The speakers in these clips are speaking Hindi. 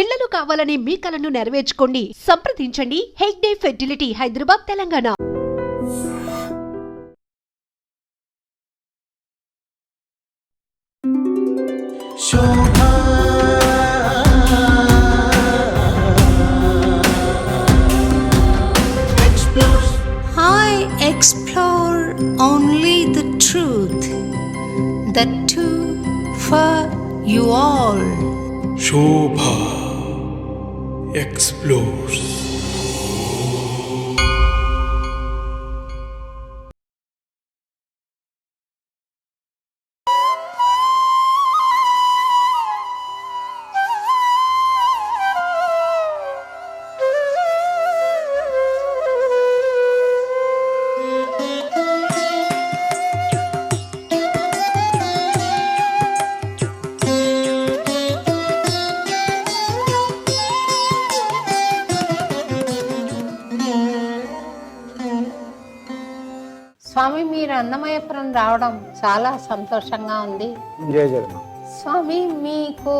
పిల్లలు కావాలని మీ కలను నెరవేర్చుకోండి. సంప్రదించండి Hegde fertility, Hyderabad, Telangana. Explore only the truth, the two for you all. Shobha explores. స్వామి, మీరు అన్నమయ్యపురం రావడం చాలా సంతోషంగా ఉంది. స్వామి, మీకు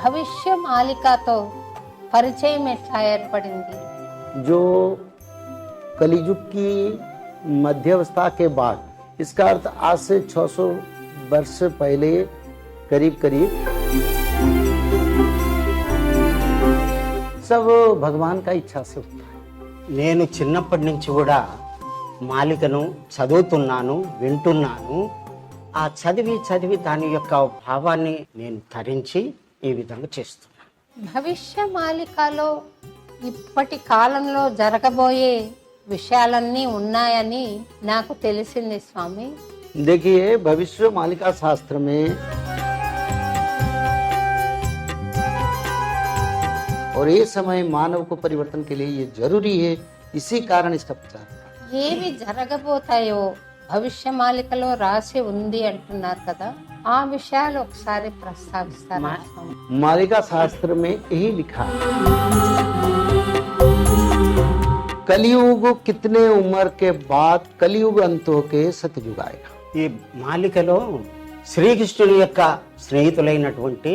భవిష్య మాలికతో పరిచయం ఎట్లా ఏర్పడింది? जो कलियुग की मध्यावस्था के बाद, इसका अर्थ आज से 600 वर्ष पहले करीब सब भगवान का इच्छा से होता है. నేను చిన్నప్పటి నుంచి కూడా మాలికను చదువుతున్నాను, వింటున్నాను. ఆ చదివి దాని యొక్క భావాన్ని నేను ధరించి ఈ విధంగా చేస్తున్నాను. భవిష్య మాలికలో ఇప్పటి కాలంలో జరగబోయే విషయాలన్నీ ఉన్నాయని నాకు తెలిసింది స్వామి. देखिए, भविष्य मालिका शास्त्र में और ये समय मानव को परिवर्तन के लिए ये जरूरी है, इसी कारण इसका प्रचार. ఏవి జరగబోతాయో భవిష్య మాలికలో రాసి ఉంది అంటున్నారు కదా, ఆ విషయాలు ఒకసారి ప్రస్తావిస్తారా? मालिका शास्त्र में यही लिखा है, कलियुग कितने उम्र के बाद कलियुग अंत होके सतयुग आएगा. ఈ మాలికలో శ్రీకృష్ణుడి యొక్క స్నేహితులైనటువంటి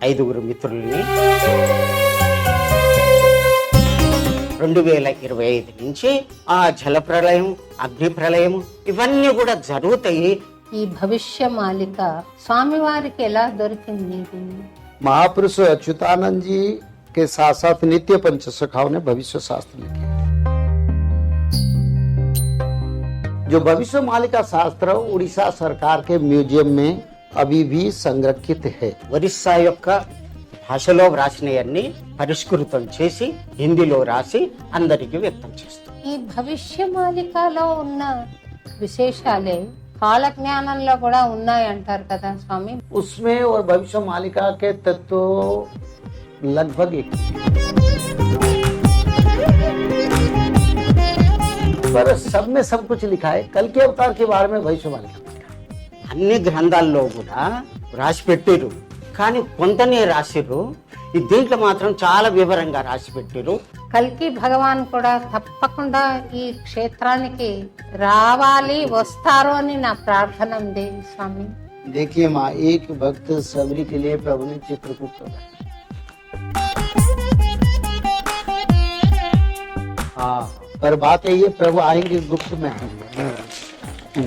5 మిత్రుల్ని 2025 నుంచి ఆ జల ప్రళయం, అగ్ని ప్రళయం ఇవన్నీ కూడా జరుగుతాయి. ఈ భవిష్య మాలిక స్వామివారికి ఎలా దొరికింది? महापुरुष अच्युतानंद जी के साथ साथ नित्य पंच सखाओं ने भविष्य शास्त्र लिखे. जो भविष्य मालिका शास्त्र उड़ीसा सरकार के म्यूजियम में अभी भी संरक्षित है. ఒరిస్సా యొక్క భాషలో వ్రాసినవన్నీ పరిష్కృతం చేసి హిందీలో రాసి అందరికీ వ్యక్తం చేస్తాం. ఈ భవిష్య మాలికలో ఉన్న విశేషాలే కాలజ్ఞానంలో కూడా ఉన్నాయంటారు కదా స్వామి. उसमें और भविष्य मालिका के तत्व लगभग एक, पर सब में सब कुछ लिखा है. कल के अवतार के बारे में भविष्य मालिका అన్ని గ్రంథాల్లో కూడా రాసి పెట్టారు, కానీ కొంతనే రాసిర్రు. ఈ దీంట్లో మాత్రం చాలా వివరంగా రాసి పెట్టారు. కల్కి భగవాన్ కూడా తప్పకుండా ఈ క్షేత్రానికి రావాలి, వస్తారు అని నా ప్రార్థన ఉంది స్వామి. देखिए माँ, एक भक्त सबरी के लिए प्रभु ने चित्रकूट कर. हाँ, पर बात है ये, प्रभु आएंगे गुप्त में.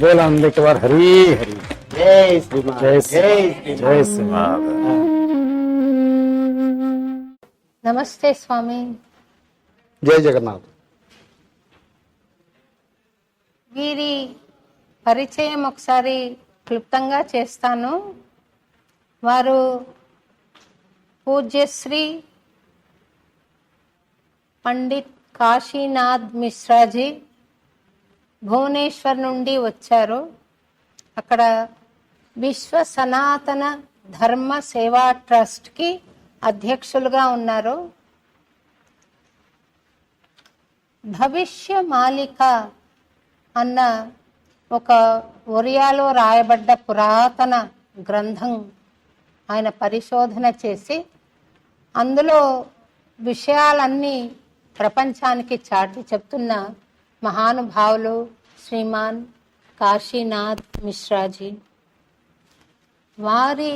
बोल एक बार हरी हरी. జై శ్రీమాన్, जय జై जय श्रीमान. నమస్తే స్వామి. जय जगन्नाथ. వీరి పరిచయం ఒకసారి క్లుప్తంగా చేస్తాను. వారు పూజ్యశ్రీ పండిత్ కాశీనాథ్ మిశ్రాజీ భువనేశ్వర్ నుండి వచ్చారు. అక్కడ విశ్వ సనాతన ధర్మ సేవా ట్రస్ట్కి అధ్యక్షులుగా ఉన్నారు. భవిష్య మాలిక అన్న ఒక ఒరియాలో రాయబడ్డ పురాతన గ్రంథం ఆయన పరిశోధన చేసి అందులో విషయాలన్నీ ప్రపంచానికి చాటి చెప్తున్న మహానుభావులు శ్రీమాన్ కాశీనాథ్ మిశ్రాజీ. వారి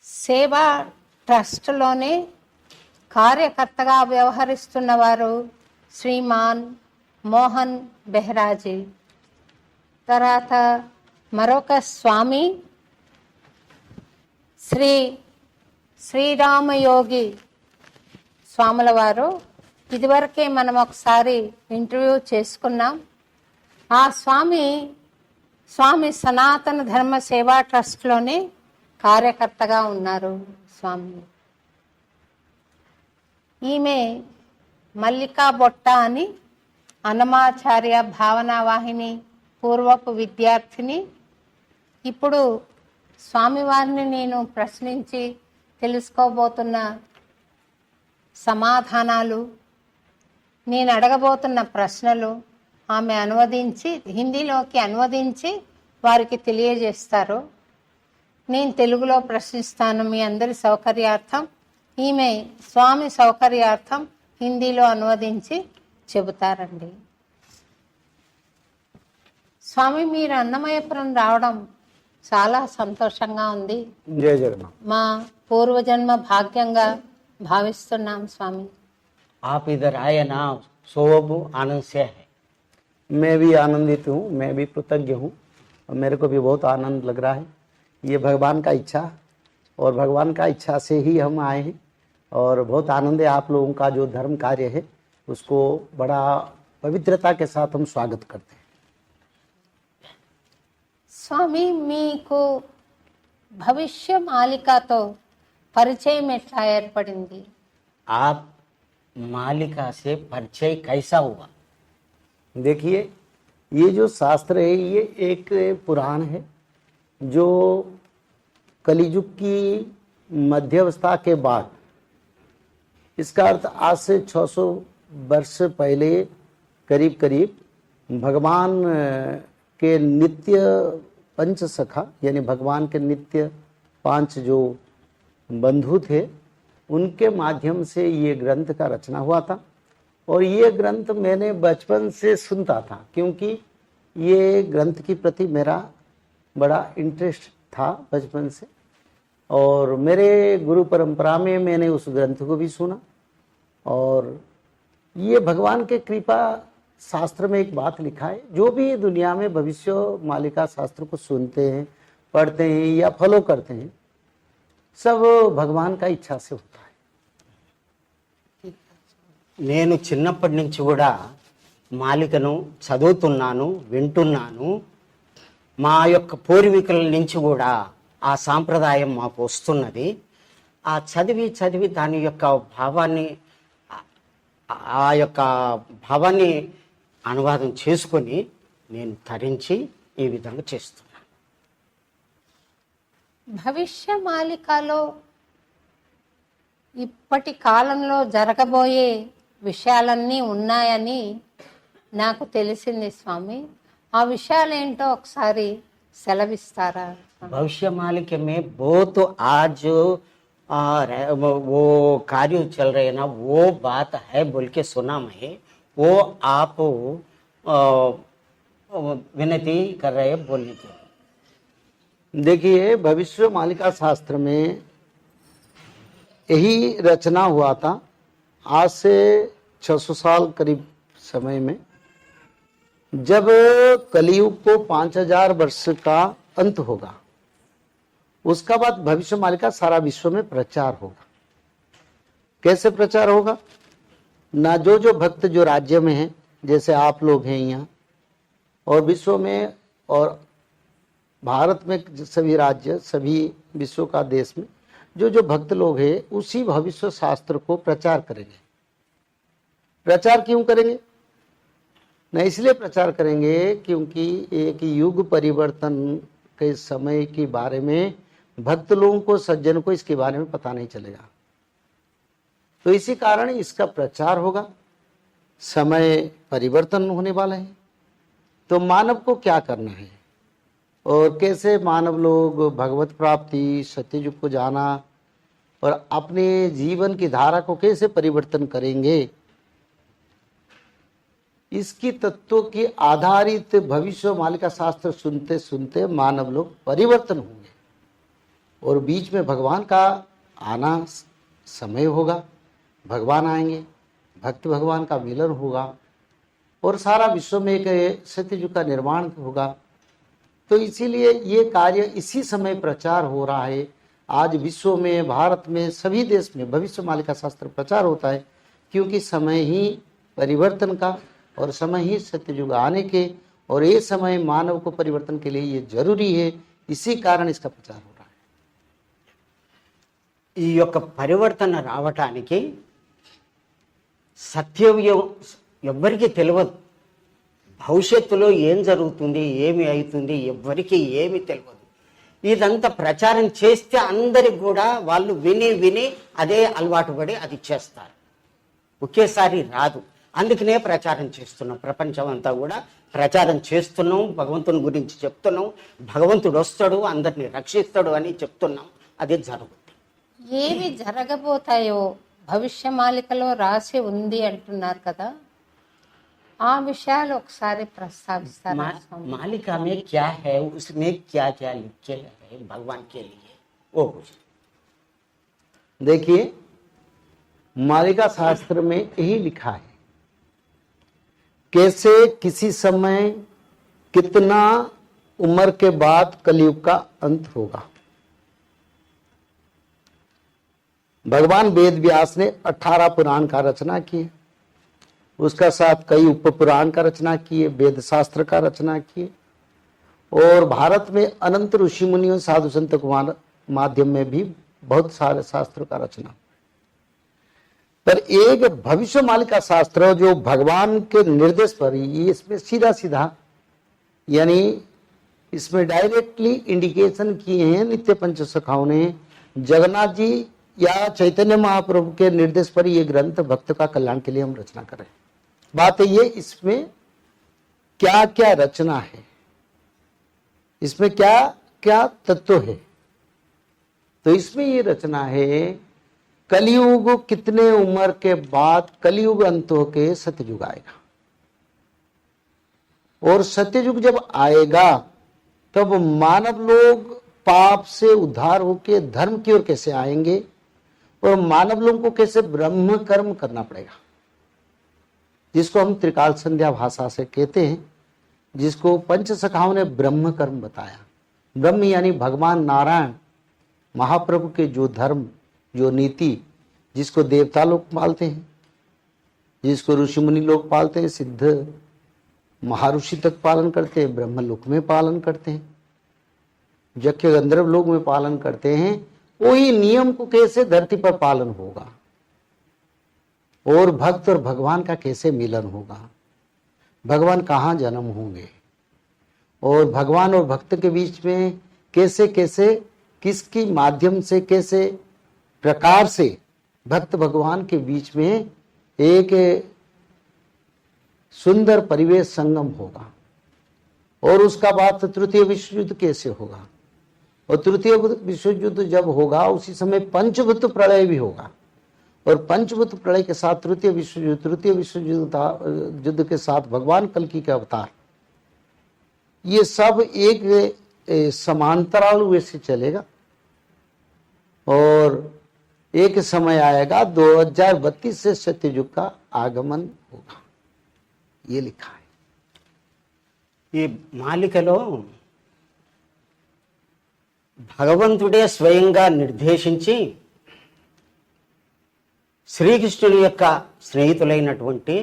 సేవా ట్రస్ట్లోనే కార్యకర్తగా వ్యవహరిస్తున్నవారు శ్రీమాన్ మోహన్ బెహ్రాజీ. తర్వాత మరొక స్వామి శ్రీరామయోగి స్వాముల వారు. ఇదివరకే మనం ఒకసారి ఇంటర్వ్యూ చేసుకున్నాం. ఆ స్వామి సనాతన ధర్మ సేవా ట్రస్ట్లోనే కార్యకర్తగా ఉన్నారు స్వామి. ఈమె మల్లికా బొట్ట అని అన్నమాచార్య భావనా వాహిని పూర్వపు విద్యార్థిని. ఇప్పుడు స్వామివారిని నేను ప్రశ్నించి తెలుసుకోబోతున్న సమాధానాలు, నేను అడగబోతున్న ప్రశ్నలు ఆమె హిందీలోకి అనువదించి వారికి తెలియజేస్తారు. నేను తెలుగులో ప్రశ్నిస్తాను మీ అందరి సౌకర్యార్థం. ఈమె స్వామి సౌకర్యార్థం హిందీలో అనువదించి చెబుతారండి. స్వామి, మీరు అన్నమయ్యపురం రావడం చాలా సంతోషంగా ఉంది. जय जगन्नाथ। మా పూర్వజన్మ భాగ్యంగా భావిస్తున్నాం స్వామి. आप इधर आए ना, सोब आनंद से है। मैं भी आनंदित हूँ, मैं भी कृतज्ञ हूँ और मेरे को भी बहुत आनंद लग रहा है। ये भगवान का इच्छा और भगवान का इच्छा से ही हम आए हैं और बहुत आनंद है। आप लोगों का जो धर्म कार्य है उसको बड़ा पवित्रता के साथ हम स्वागत करते हैं। స్వామి, మీకు భవిష్య మాలికతో పరిచయం ఎట్లా ఏర్పడింది? आप मालिका से परिचय कैसा हुआ? देखिए, ये जो शास्त्र है ये एक पुराण है जो कलियुग की मध्यावस्था के बाद, इसका अर्थ आज से 600 वर्ष पहले करीब करीब भगवान के नित्य पंच सखा यानी भगवान के नित्य 5 जो बंधु थे उनके माध्यम से ये ग्रंथ का रचना हुआ था। और ये ग्रंथ मैंने बचपन से सुनता था क्योंकि ये ग्रंथ की प्रति मेरा बड़ा इंटरेस्ट था बचपन से। और मेरे गुरु परंपरा में मैंने उस ग्रंथ को भी सुना। और ये भगवान के कृपा शास्त्र में एक बात लिखा है, जो भी दुनिया में भविष्य मालिका शास्त्र को सुनते हैं, पढ़ते हैं या फॉलो करते हैं, सब भगवान का इच्छा से होता है। నేను చిన్నప్పటి నుంచి కూడా మాలికను చదువుతున్నాను, వింటున్నాను. మా యొక్క పూర్వీకుల నుంచి కూడా ఆ సాంప్రదాయం మాకు వస్తున్నది. ఆ చదివి దాని యొక్క భావాన్ని అనువాదం చేసుకొని నేను తరించి ఈ విధంగా చేస్తున్నాను. భవిష్య మాలికలో ఇప్పటి కాలంలో జరగబోయే విషయాలన్నీ ఉన్నాయని నాకు తెలిసింది స్వామి. ఆ విషయాలు ఏంటో ఒకసారి సెలవిస్తారా? भविष्य मालिक में बहुत आज वो कार्य चल रहे हैं ना, वो बात है बोल के सुना मैं, वो आप विनती कर रहे हैं बोलने के। देखिए, भविष्य मालिका शास्त्र में यही रचना हुआ था आज से 600 साल करीब समय में, जब कलियुग को 5000 वर्ष का अंत होगा। उसका बाद भविष्य मालिका सारा विश्व में प्रचार होगा। कैसे प्रचार होगा? ना जो भक्त जो राज्य में हैं, जैसे आप लोग हैं यहाँ और विश्व में और भारत में सभी राज्य, सभी विश्व का देश में जो भक्त लोग हैं उसी भविष्य शास्त्र को प्रचार करेंगे। प्रचार क्यों करेंगे? न इसलिए प्रचार करेंगे क्योंकि एक युग परिवर्तन के समय के बारे में भक्त लोगों को, सज्जन को इसके बारे में पता नहीं चलेगा। तो इसी कारण इसका प्रचार होगा। समय परिवर्तन होने वाला है, तो मानव को क्या करना है और कैसे मानव लोग भगवत प्राप्ति, सत्ययुग को जाना और अपने जीवन की धारा को कैसे परिवर्तन करेंगे, इसकी तत्वों की आधारित भविष्य मालिका शास्त्र सुनते सुनते मानव लोग परिवर्तन होंगे और बीच में भगवान का आना समय होगा, भगवान आएंगे, भक्त भगवान का मिलन होगा और सारा विश्व में एक सत्ययुग का निर्माण होगा। तो इसीलिए ये कार्य इसी समय प्रचार हो रहा है। आज विश्व में, भारत में, सभी देश में भविष्यवाणी का शास्त्र प्रचार होता है, क्योंकि समय ही परिवर्तन का और समय ही सत्ययुग आने के, और ये समय मानव को परिवर्तन के लिए ये जरूरी है। इसी कारण इसका प्रचार हो रहा है। ఈ యొక్క పరివర్తన రావటానికి సత్యం ఎవ్వరికీ తెలియదు. భవిష్యత్తులో ఏం జరుగుతుంది, ఏమి అవుతుంది, ఎవ్వరికి ఏమి తెలియదు. ఇదంతా ప్రచారం చేస్తే అందరికి కూడా వాళ్ళు విని విని అదే అలవాటు పడి అది చేస్తారు. ఒకేసారి రాదు. అందుకనే ప్రచారం చేస్తున్నాం. ప్రపంచం అంతా కూడా ప్రచారం చేస్తున్నాం. భగవంతుని గురించి చెప్తున్నాం. భగవంతుడు వస్తాడు, అందరినీ రక్షిస్తాడు అని చెప్తున్నాం. అది జరుగుతుంది. ఏవి జరగబోతాయో భవిష్యమాలికలో రాసి ఉంది అంటున్నారు కదా, ఆ విషయాలు ఒకసారి ప్రస్తావిస్తారా? मालिका में क्या है, उसमें क्या क्या लिखे है भगवान के लिए, वो कुछ देखिए, मालिका शास्त्र में यही लिखा है कैसे किसी समय कितना उम्र के बाद कलयुग का अंत होगा। भगवान वेद व्यास ने 18 पुराण का रचना किए, उसका साथ कई उप पुराण का रचना किए, वेद शास्त्र का रचना किए, और भारत में अनंत ऋषि मुनियों साधु संत कुमार माध्यम में भी बहुत सारे शास्त्रों का रचना। पर एक भविष्यवाणी का शास्त्र जो भगवान के निर्देश पर, ये इसमें सीधा सीधा यानी इसमें डायरेक्टली इंडिकेशन किए हैं नित्य पंच सखाओं ने। जगन्नाथ जी या चैतन्य महाप्रभु के निर्देश पर ये ग्रंथ भक्त का कल्याण के लिए हम रचना कर रहे हैं। बात है ये, इसमें क्या क्या रचना है, इसमें क्या क्या तत्व है। तो इसमें ये रचना है कलयुग कितने उम्र के बाद कलयुग अंत होके सत्ययुग आएगा, और सत्ययुग जब आएगा तब मानव लोग पाप से उद्धार होके धर्म की ओर कैसे आएंगे, और मानव लोगों को कैसे ब्रह्म कर्म करना पड़ेगा, जिसको हम त्रिकाल संध्या भाषा से कहते हैं, जिसको पंच सखाओं ने ब्रह्म कर्म बताया। ब्रह्म यानी भगवान नारायण महाप्रभु के जो धर्म, जो नीति, जिसको देवता लोग पालते हैं, जिसको ऋषि मुनि लोग पालते हैं, सिद्ध महर्षि तक पालन करते हैं, ब्रह्म लोक में पालन करते हैं, यज्ञ गंधर्व लोक में पालन करते हैं, वही नियम को कैसे धरती पर पालन होगा, और भक्त और भगवान का कैसे मिलन होगा, भगवान कहाँ जन्म होंगे, और भगवान और भक्त के बीच में कैसे कैसे किसकी माध्यम से कैसे प्रकार से भक्त भगवान के बीच में एक सुंदर परिवेश संगम होगा, और उसका बाद तृतीय विश्व युद्ध कैसे होगा, और तृतीय विश्व युद्ध जब होगा उसी समय पंचभूत प्रलय भी होगा, और पंचभूत प्रलय के साथ तृतीय विश्व युद्ध के साथ भगवान कल्कि के अवतार, ये सब एक समांतराल वे से चलेगा, और एक समय आएगा 2032 से सत्ययुग का आगमन होगा, ये लिखा है। ఈ మాలికలో భగవంతుడే స్వయంగా నిర్దేశించి శ్రీకృష్ణుడి యొక్క స్నేహితులైనటువంటి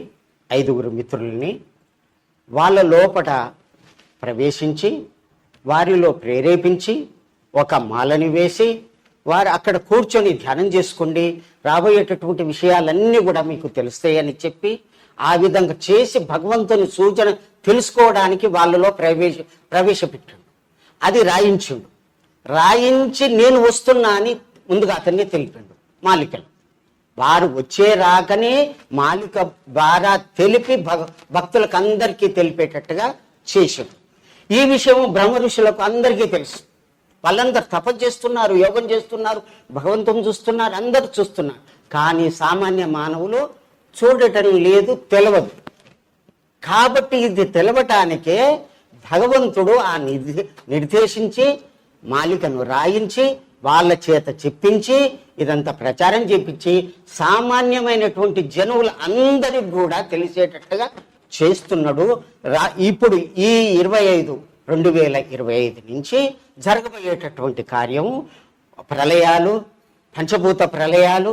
5 మిత్రుల్ని వాళ్ళ లోపట ప్రవేశించి వారిలో ప్రేరేపించి ఒక మాలని వేసి వారు అక్కడ కూర్చొని ధ్యానం చేసుకోండి, రాబోయేటటువంటి విషయాలన్నీ కూడా మీకు తెలుస్తాయని చెప్పి ఆ విధంగా చేసి భగవంతుని సూచన తెలుసుకోవడానికి వాళ్ళలో ప్రవేశపెట్టాడు. అది రాయించి నేను వస్తున్నా అని ముందుగా అతన్ని తెలిపాడు మాలికలు. వారు వచ్చే రాకనే మాలిక ద్వారా తెలిపి భక్తులకు అందరికీ తెలిపేటట్టుగా చేశాడు. ఈ విషయం బ్రహ్మ ఋషులకు అందరికీ తెలుసు. వాళ్ళందరూ తపస్సు చేస్తున్నారు, యోగం చేస్తున్నారు, భగవంతుని చూస్తున్నారు, అందరూ చూస్తున్నారు. కానీ సామాన్య మానవులు చూడటం లేదు, తెలియదు. కాబట్టి ఇది తెలవటానికే భగవంతుడు ఆ నిర్దేశించి మాలికను రాయించి వాళ్ళ చేత చెప్పించి ఇదంతా ప్రచారం చేపించి సామాన్యమైనటువంటి జనువులు అందరికి కూడా తెలిసేటట్టుగా చేస్తున్నాడు. ఇప్పుడు ఈ 2025 నుంచి జరగబోయేటటువంటి కార్యం ప్రళయాలు, పంచభూత ప్రళయాలు,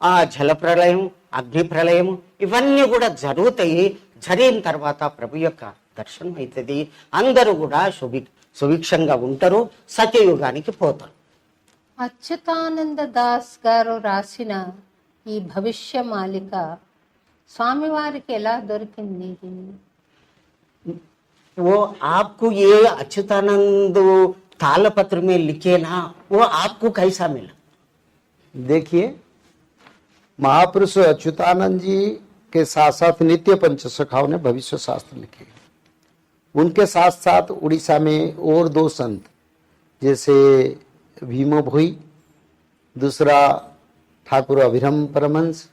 ఆ జల ప్రళయం, అగ్ని ప్రళయం ఇవన్నీ కూడా జరుగుతాయి. జరిగిన తర్వాత ప్రభు యొక్క దర్శనం అవుతుంది. అందరూ కూడా సుభిక్షంగా ఉంటారు, సత్యయుగానికి పోతారు. అచ్యుతానంద దాస్ గారు రాసిన ఈ భవిష్య మాలిక స్వామివారికి ఎలా దొరికింది? वो आपको ये अच्युतानंद तालपत्र में लिखे ना, वो आपको कैसा मिला? देखिए, महापुरुष अच्युतानंद जी के साथ साथ नित्य पंचसखाओं ने भविष्य शास्त्र लिखे। उनके साथ साथ उड़ीसा में और 2 संत, जैसे भीमो भोई, दूसरा ठाकुर अभिरम परमहंस,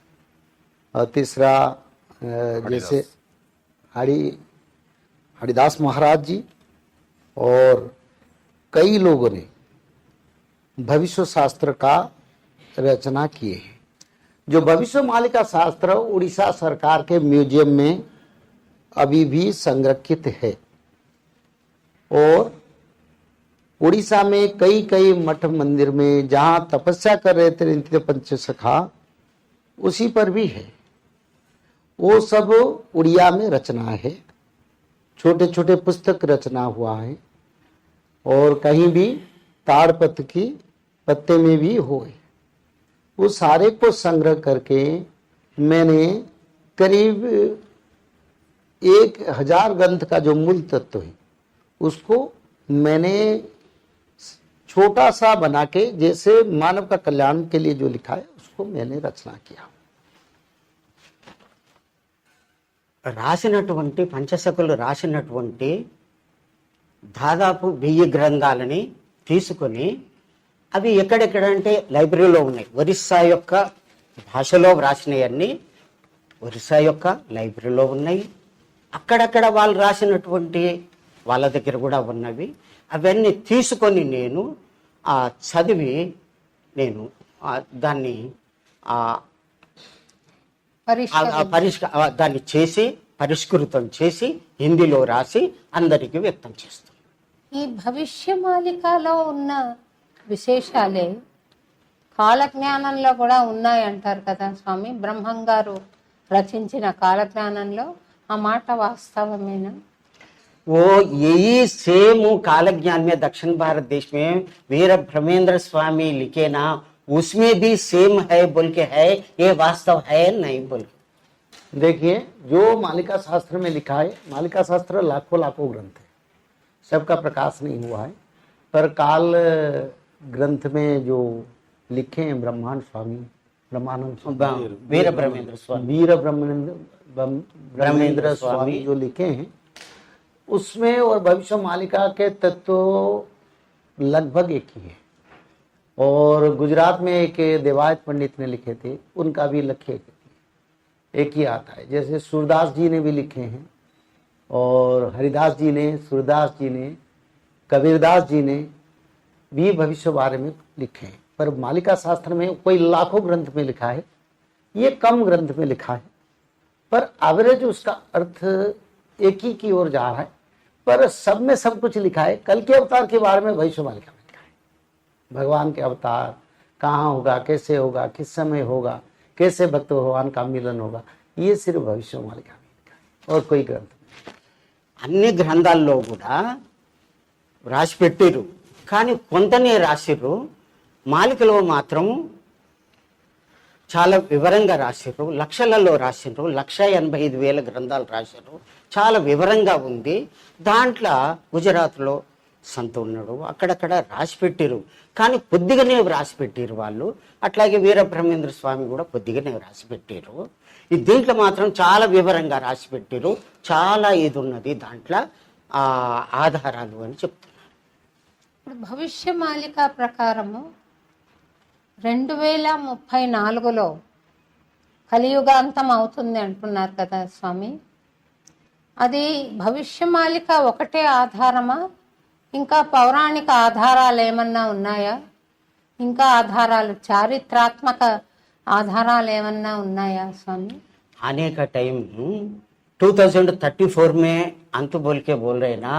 और तीसरा जैसे हरिदास महाराज जी, और कई लोगों ने भविष्य शास्त्र का रचना किए हैं। जो भविष्य मालिका शास्त्र उड़ीसा सरकार के म्यूजियम में अभी भी संरक्षित है, और उड़ीसा में कई कई मठ मंदिर में जहाँ तपस्या कर रहे थे नित्य पंचसखा, उसी पर भी है। वो सब उड़िया में रचना है, छोटे छोटे पुस्तक रचना हुआ है, और कहीं भी ताड़पत्र की पत्ते में भी हुए। वो सारे को संग्रह करके मैंने करीब 1000 ग्रंथ का जो मूल तत्व है उसको मैंने छोटा सा बना के, जैसे मानव का कल्याण के लिए जो लिखा है उसको मैंने रचना किया। రాసినటువంటి పంచసకులు రాసినటువంటి దాదాపు 1000 గ్రంథాలని తీసుకొని అవి ఎక్కడెక్కడంటే లైబ్రరీలో ఉన్నాయి. ఒరిస్సా యొక్క భాషలో వ్రాసినవన్నీ ఒరిస్సా యొక్క లైబ్రరీలో ఉన్నాయి. అక్కడక్కడ వాళ్ళు రాసినటువంటి వాళ్ళ దగ్గర కూడా ఉన్నవి. అవన్నీ తీసుకొని నేను చదివి నేను దాన్ని దాన్ని చేసి పరిష్కృతం చేసి హిందీలో రాసి అందరికీ వ్యక్తం చేస్తాం. ఈ భవిష్య మాలికలో ఉన్న విశేషాలే కాలజ్ఞానంలో కూడా ఉన్నాయంటారు కదా స్వామి. బ్రహ్మం గారు రచించిన కాలజ్ఞానంలో ఆ మాట వాస్తవమేనా? वो यही सेम काल ज्ञान में दक्षिण भारत देश में वीर ब्रह्मेंद्र स्वामी लिखे ना, उसमें भी सेम है बोल के है, ये वास्तव है नहीं बोल के। देखिए, जो मालिका शास्त्र में लिखा है, मालिका शास्त्र लाखों लाखों ग्रंथ है, सबका प्रकाश नहीं हुआ है, पर काल ग्रंथ में जो लिखे हैं ब्रह्मांड स्वामी, वीर ब्रह्मेंद्र स्वामी, वीर ब्रह्मेंद्र स्वामी जो लिखे हैं उसमें और भविष्य मालिका के तत्व लगभग एक ही है। और गुजरात में एक देवायत पंडित ने लिखे थे, उनका भी लक्ष्य एक ही आता है। जैसे सूरदास जी ने भी लिखे हैं, और हरिदास जी ने, सूरदास जी ने, कबीरदास जी ने भी भविष्य बारे में लिखे हैं। पर मालिका शास्त्र में कोई लाखों ग्रंथ में लिखा है, ये कम ग्रंथ में लिखा है, पर एवरेज उसका अर्थ एक ही की ओर जा रहा है। पर सब में सब कुछ लिखा है। कल के अवतार के बारे में भविष्य मालिका में लिखा है। भगवान के अवतार कहाँ होगा, कैसे होगा, किस समय होगा, कैसे भक्त भगवान का मिलन होगा, ये सिर्फ भविष्य मालिका में लिखा है, और कोई ग्रंथ అన్ని గ్రంథాల్లో కూడా రాసి పెట్టారు. కానీ కొంతనే రాసిర్రు, మాలికలో మాత్రం చాలా వివరంగా రాసిర్రు. లక్షలలో రాసిర్రు, 185,000 గ్రంథాలు రాసిర్రు. చాలా వివరంగా ఉంది. దాంట్లో గుజరాత్లో సంత ఉన్నాడు, అక్కడక్కడ రాసి పెట్టారు. కానీ కొద్దిగానే రాసి పెట్టారు వాళ్ళు. అట్లాగే వీరబ్రహ్మేంద్ర స్వామి కూడా కొద్దిగానే రాసి పెట్టారు. ఈ దీంట్లో మాత్రం చాలా వివరంగా రాసి పెట్టారు. చాలా ఇది ఉన్నది దాంట్లో ఆధారాలు అని చెప్తున్నారు. ఇప్పుడు భవిష్య మాలిక ప్రకారము 2034లో కలియుగాంతం అవుతుంది అంటున్నారు కదా స్వామి. అది భవిష్య మాలిక ఒకటే ఆధారమా, ఇంకా పౌరాణిక ఆధారాలు ఏమన్నా ఉన్నాయా? ఇంకా ఆధారాలు, చారిత్రాత్మక ఆధారాలు ఏమన్నా ఉన్నాయా స్వామి? आने का टाइम 2034 में अंत बोल के बोल रहे ना,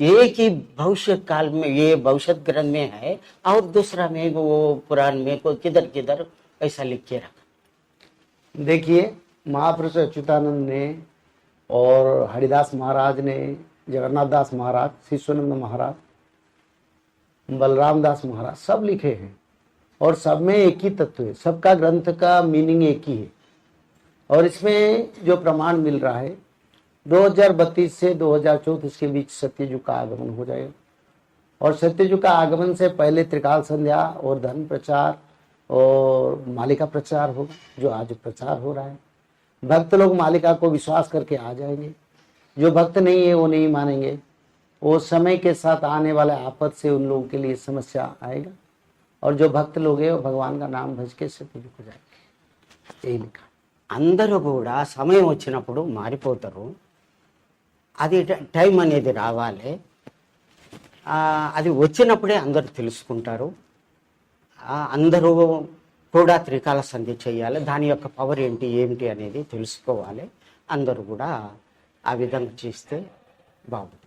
एक ही भविष्य काल में ये भविष्य ग्रंथ में है और दूसरा में वो पुराण में कोई किधर किधर ऐसा लिख के रखा। देखिए, महापुरुष अच्युतानंद ने और हरिदास महाराज ने, जगन्नाथ दास महाराज, शिशुनंद महाराज, बलराम दास महाराज सब लिखे हैं और सब में एक ही तत्व है, सबका ग्रंथ का मीनिंग एक ही है। और इसमें जो प्रमाण मिल रहा है 2032 से 2034 के बीच सत्ययुग का आगमन हो जाएगा और सत्ययुग का आगमन से पहले त्रिकाल संध्या और धर्म प्रचार और मालिका प्रचार होगा, जो आज प्रचार हो रहा है। भक्त लोग मालिका को विश्वास करके आ जाएंगे, जो भक्त नहीं है वो नहीं मानेंगे। वो समय के साथ आने वाले आपद से उन लोगों के लिए समस्या आएगा और जो भक्त लोग हैं वो भगवान का नाम भज के सत्ययुग हो जाएंगे, यही लिखा। అందరూ కూడా సమయం వచ్చినప్పుడు మారిపోతారు. అది టైం అనేది రావాలి. అది వచ్చినప్పుడే అందరూ తెలుసుకుంటారు. అందరూ కూడా త్రికాల సంధి చేయాలి. దాని యొక్క పవర్ ఏంటి ఏమిటి అనేది తెలుసుకోవాలి. అందరూ కూడా ఆ విధంగా చేస్తే బాగుంటుంది.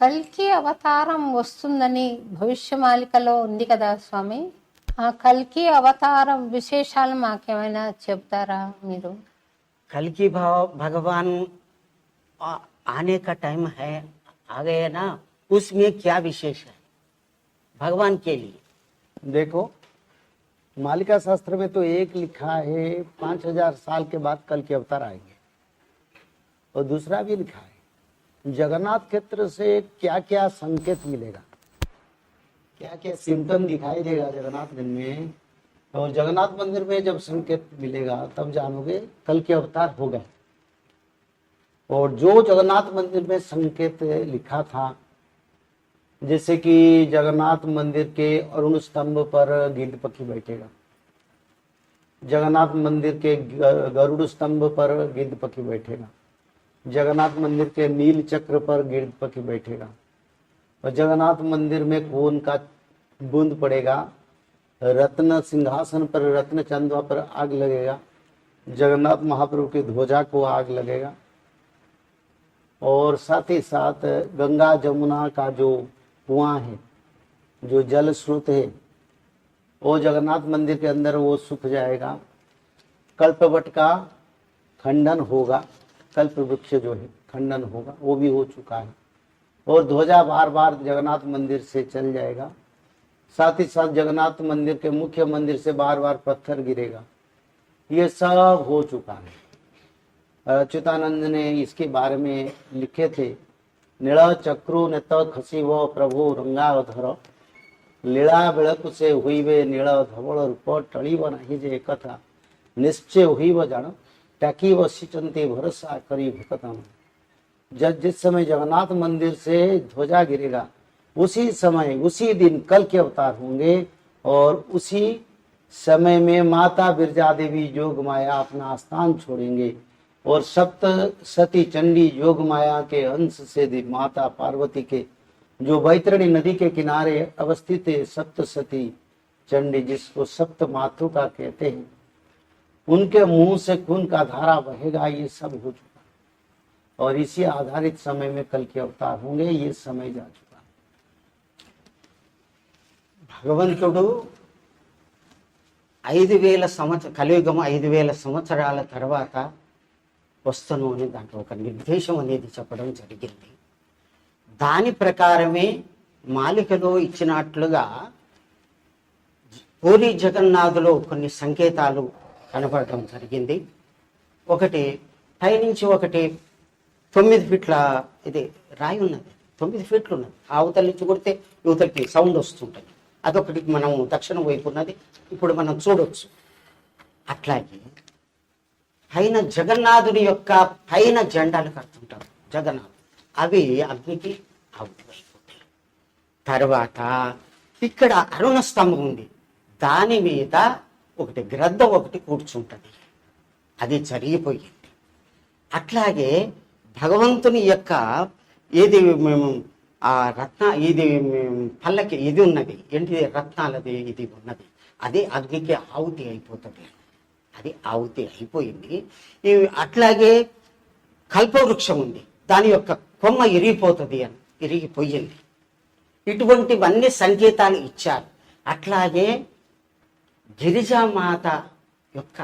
కల్కి అవతారం వస్తుందని భవిష్యమాలికలో ఉంది కదా స్వామి, ఆ కల్కి అవతారం విశేషాలు మాకేమైనా చెప్తారా మీరు? कल भाव भगवान आने का टाइम है, आ गए ना, उसमें क्या विशेष है भगवान के लिए? देखो, मालिका शास्त्र में तो एक लिखा है 5000 साल के बाद कल के अवतार आएंगे और दूसरा भी लिखा है जगन्नाथ क्षेत्र से क्या क्या संकेत मिलेगा, क्या क्या सिम्टम दिखाई देगा जगन्नाथ दिन में। और जगन्नाथ मंदिर में जब संकेत मिलेगा तब जानोगे कल के अवतार हो गए। और जो जगन्नाथ मंदिर में संकेत लिखा था, जैसे कि जगन्नाथ मंदिर के अरुण स्तंभ पर गिद्ध पक्षी बैठेगा, जगन्नाथ मंदिर के गरुड़ स्तंभ पर गिद्ध पक्षी बैठेगा, जगन्नाथ मंदिर के नील चक्र पर गिद्ध पक्षी बैठेगा, और जगन्नाथ मंदिर में खून का बूंद पड़ेगा, रत्न सिंहासन पर रत्न चंदवा पर आग लगेगा, जगन्नाथ महाप्रभु की ध्वजा को आग लगेगा। और साथ ही साथ गंगा जमुना का जो कुआं है, जो जल स्रोत है, वो जगन्नाथ मंदिर के अंदर वो सूख जाएगा। कल्पवट का खंडन होगा, कल्प वृक्ष जो है खंडन होगा, वो भी हो चुका है। और ध्वजा बार बार जगन्नाथ मंदिर से चल जाएगा। साथ ही साथ जगन्नाथ मंदिर के मुख्य मंदिर से बार बार पत्थर गिरेगा। ये सब हो चुका है। अच्युतानंद ने इसके बारे में लिखे थे, नील चक्रु नेत खसी वो प्रभु रंगावधर, लीला बेलक से हुई वे नील धवल रूप टलिब नहीं जे कथा, निश्चय हुई व जान टैकी वसिचंती भरोसा करी भक्तम। जिस समय जगन्नाथ मंदिर से ध्वजा गिरेगा उसी समय उसी दिन कल के अवतार होंगे और उसी समय में माता बिरजा देवी योग माया अपना स्थान छोड़ेंगे और सप्त सती चंडी योग माया के अंश से माता पार्वती के जो बैतरणी नदी के किनारे अवस्थित है सप्त सती चंडी, जिसको सप्त मातृका कहते हैं, उनके मुंह से खून का धारा बहेगा। ये सब हो चुका और इसी आधारित समय में कल के अवतार होंगे। ये समय जा चुका। భగవంతుడు 5000 సంవత్సరాల కలియుగం 5000 సంవత్సరాల తర్వాత వస్తాను అని దాంట్లో ఒక నిర్దేశం అనేది చెప్పడం జరిగింది. దాని ప్రకారమే మాలికలో ఇచ్చినట్లుగా పూరి జగన్నాథులో కొన్ని సంకేతాలు కనపడటం జరిగింది. ఒకటి పైనుంచి ఒకటి 9 ఫీట్ల ఇది రాయి ఉన్నది, 9 ఫీట్లు ఉన్నది. ఆ అవతల నుంచి కొడితే యువతలకి సౌండ్ వస్తుంటుంది. అదొకటి మనం దక్షిణ వైపు ఉన్నది, ఇప్పుడు మనం చూడవచ్చు. అట్లాగే పైన జగన్నాథుడి యొక్క పైన జెండాలు కడుతుంటారు జగన్నాథ్, అవి అగ్నికి ఆవుతాయి. తర్వాత ఇక్కడ అరుణ స్తంభం ఉంది, దాని మీద ఒకటి గ్రద్ద ఒకటి కూర్చుంటుంది, అది జరిగిపోయింది. అట్లాగే భగవంతుని యొక్క ఏది మేము ఆ రత్న ఇది పల్లకి ఇది ఉన్నది ఏంటిది రత్నాలది ఇది ఉన్నది, అది అగ్నికి ఆహుతి అయిపోతుంది. అది ఆహుతి అయిపోయింది. అట్లాగే కల్పవృక్షం ఉంది, దాని యొక్క కొమ్మ ఇరిగిపోతుంది అని ఇరిగిపోయింది. ఇటువంటివన్నీ సంకేతాలు ఇచ్చారు. అట్లాగే గిరిజామాత యొక్క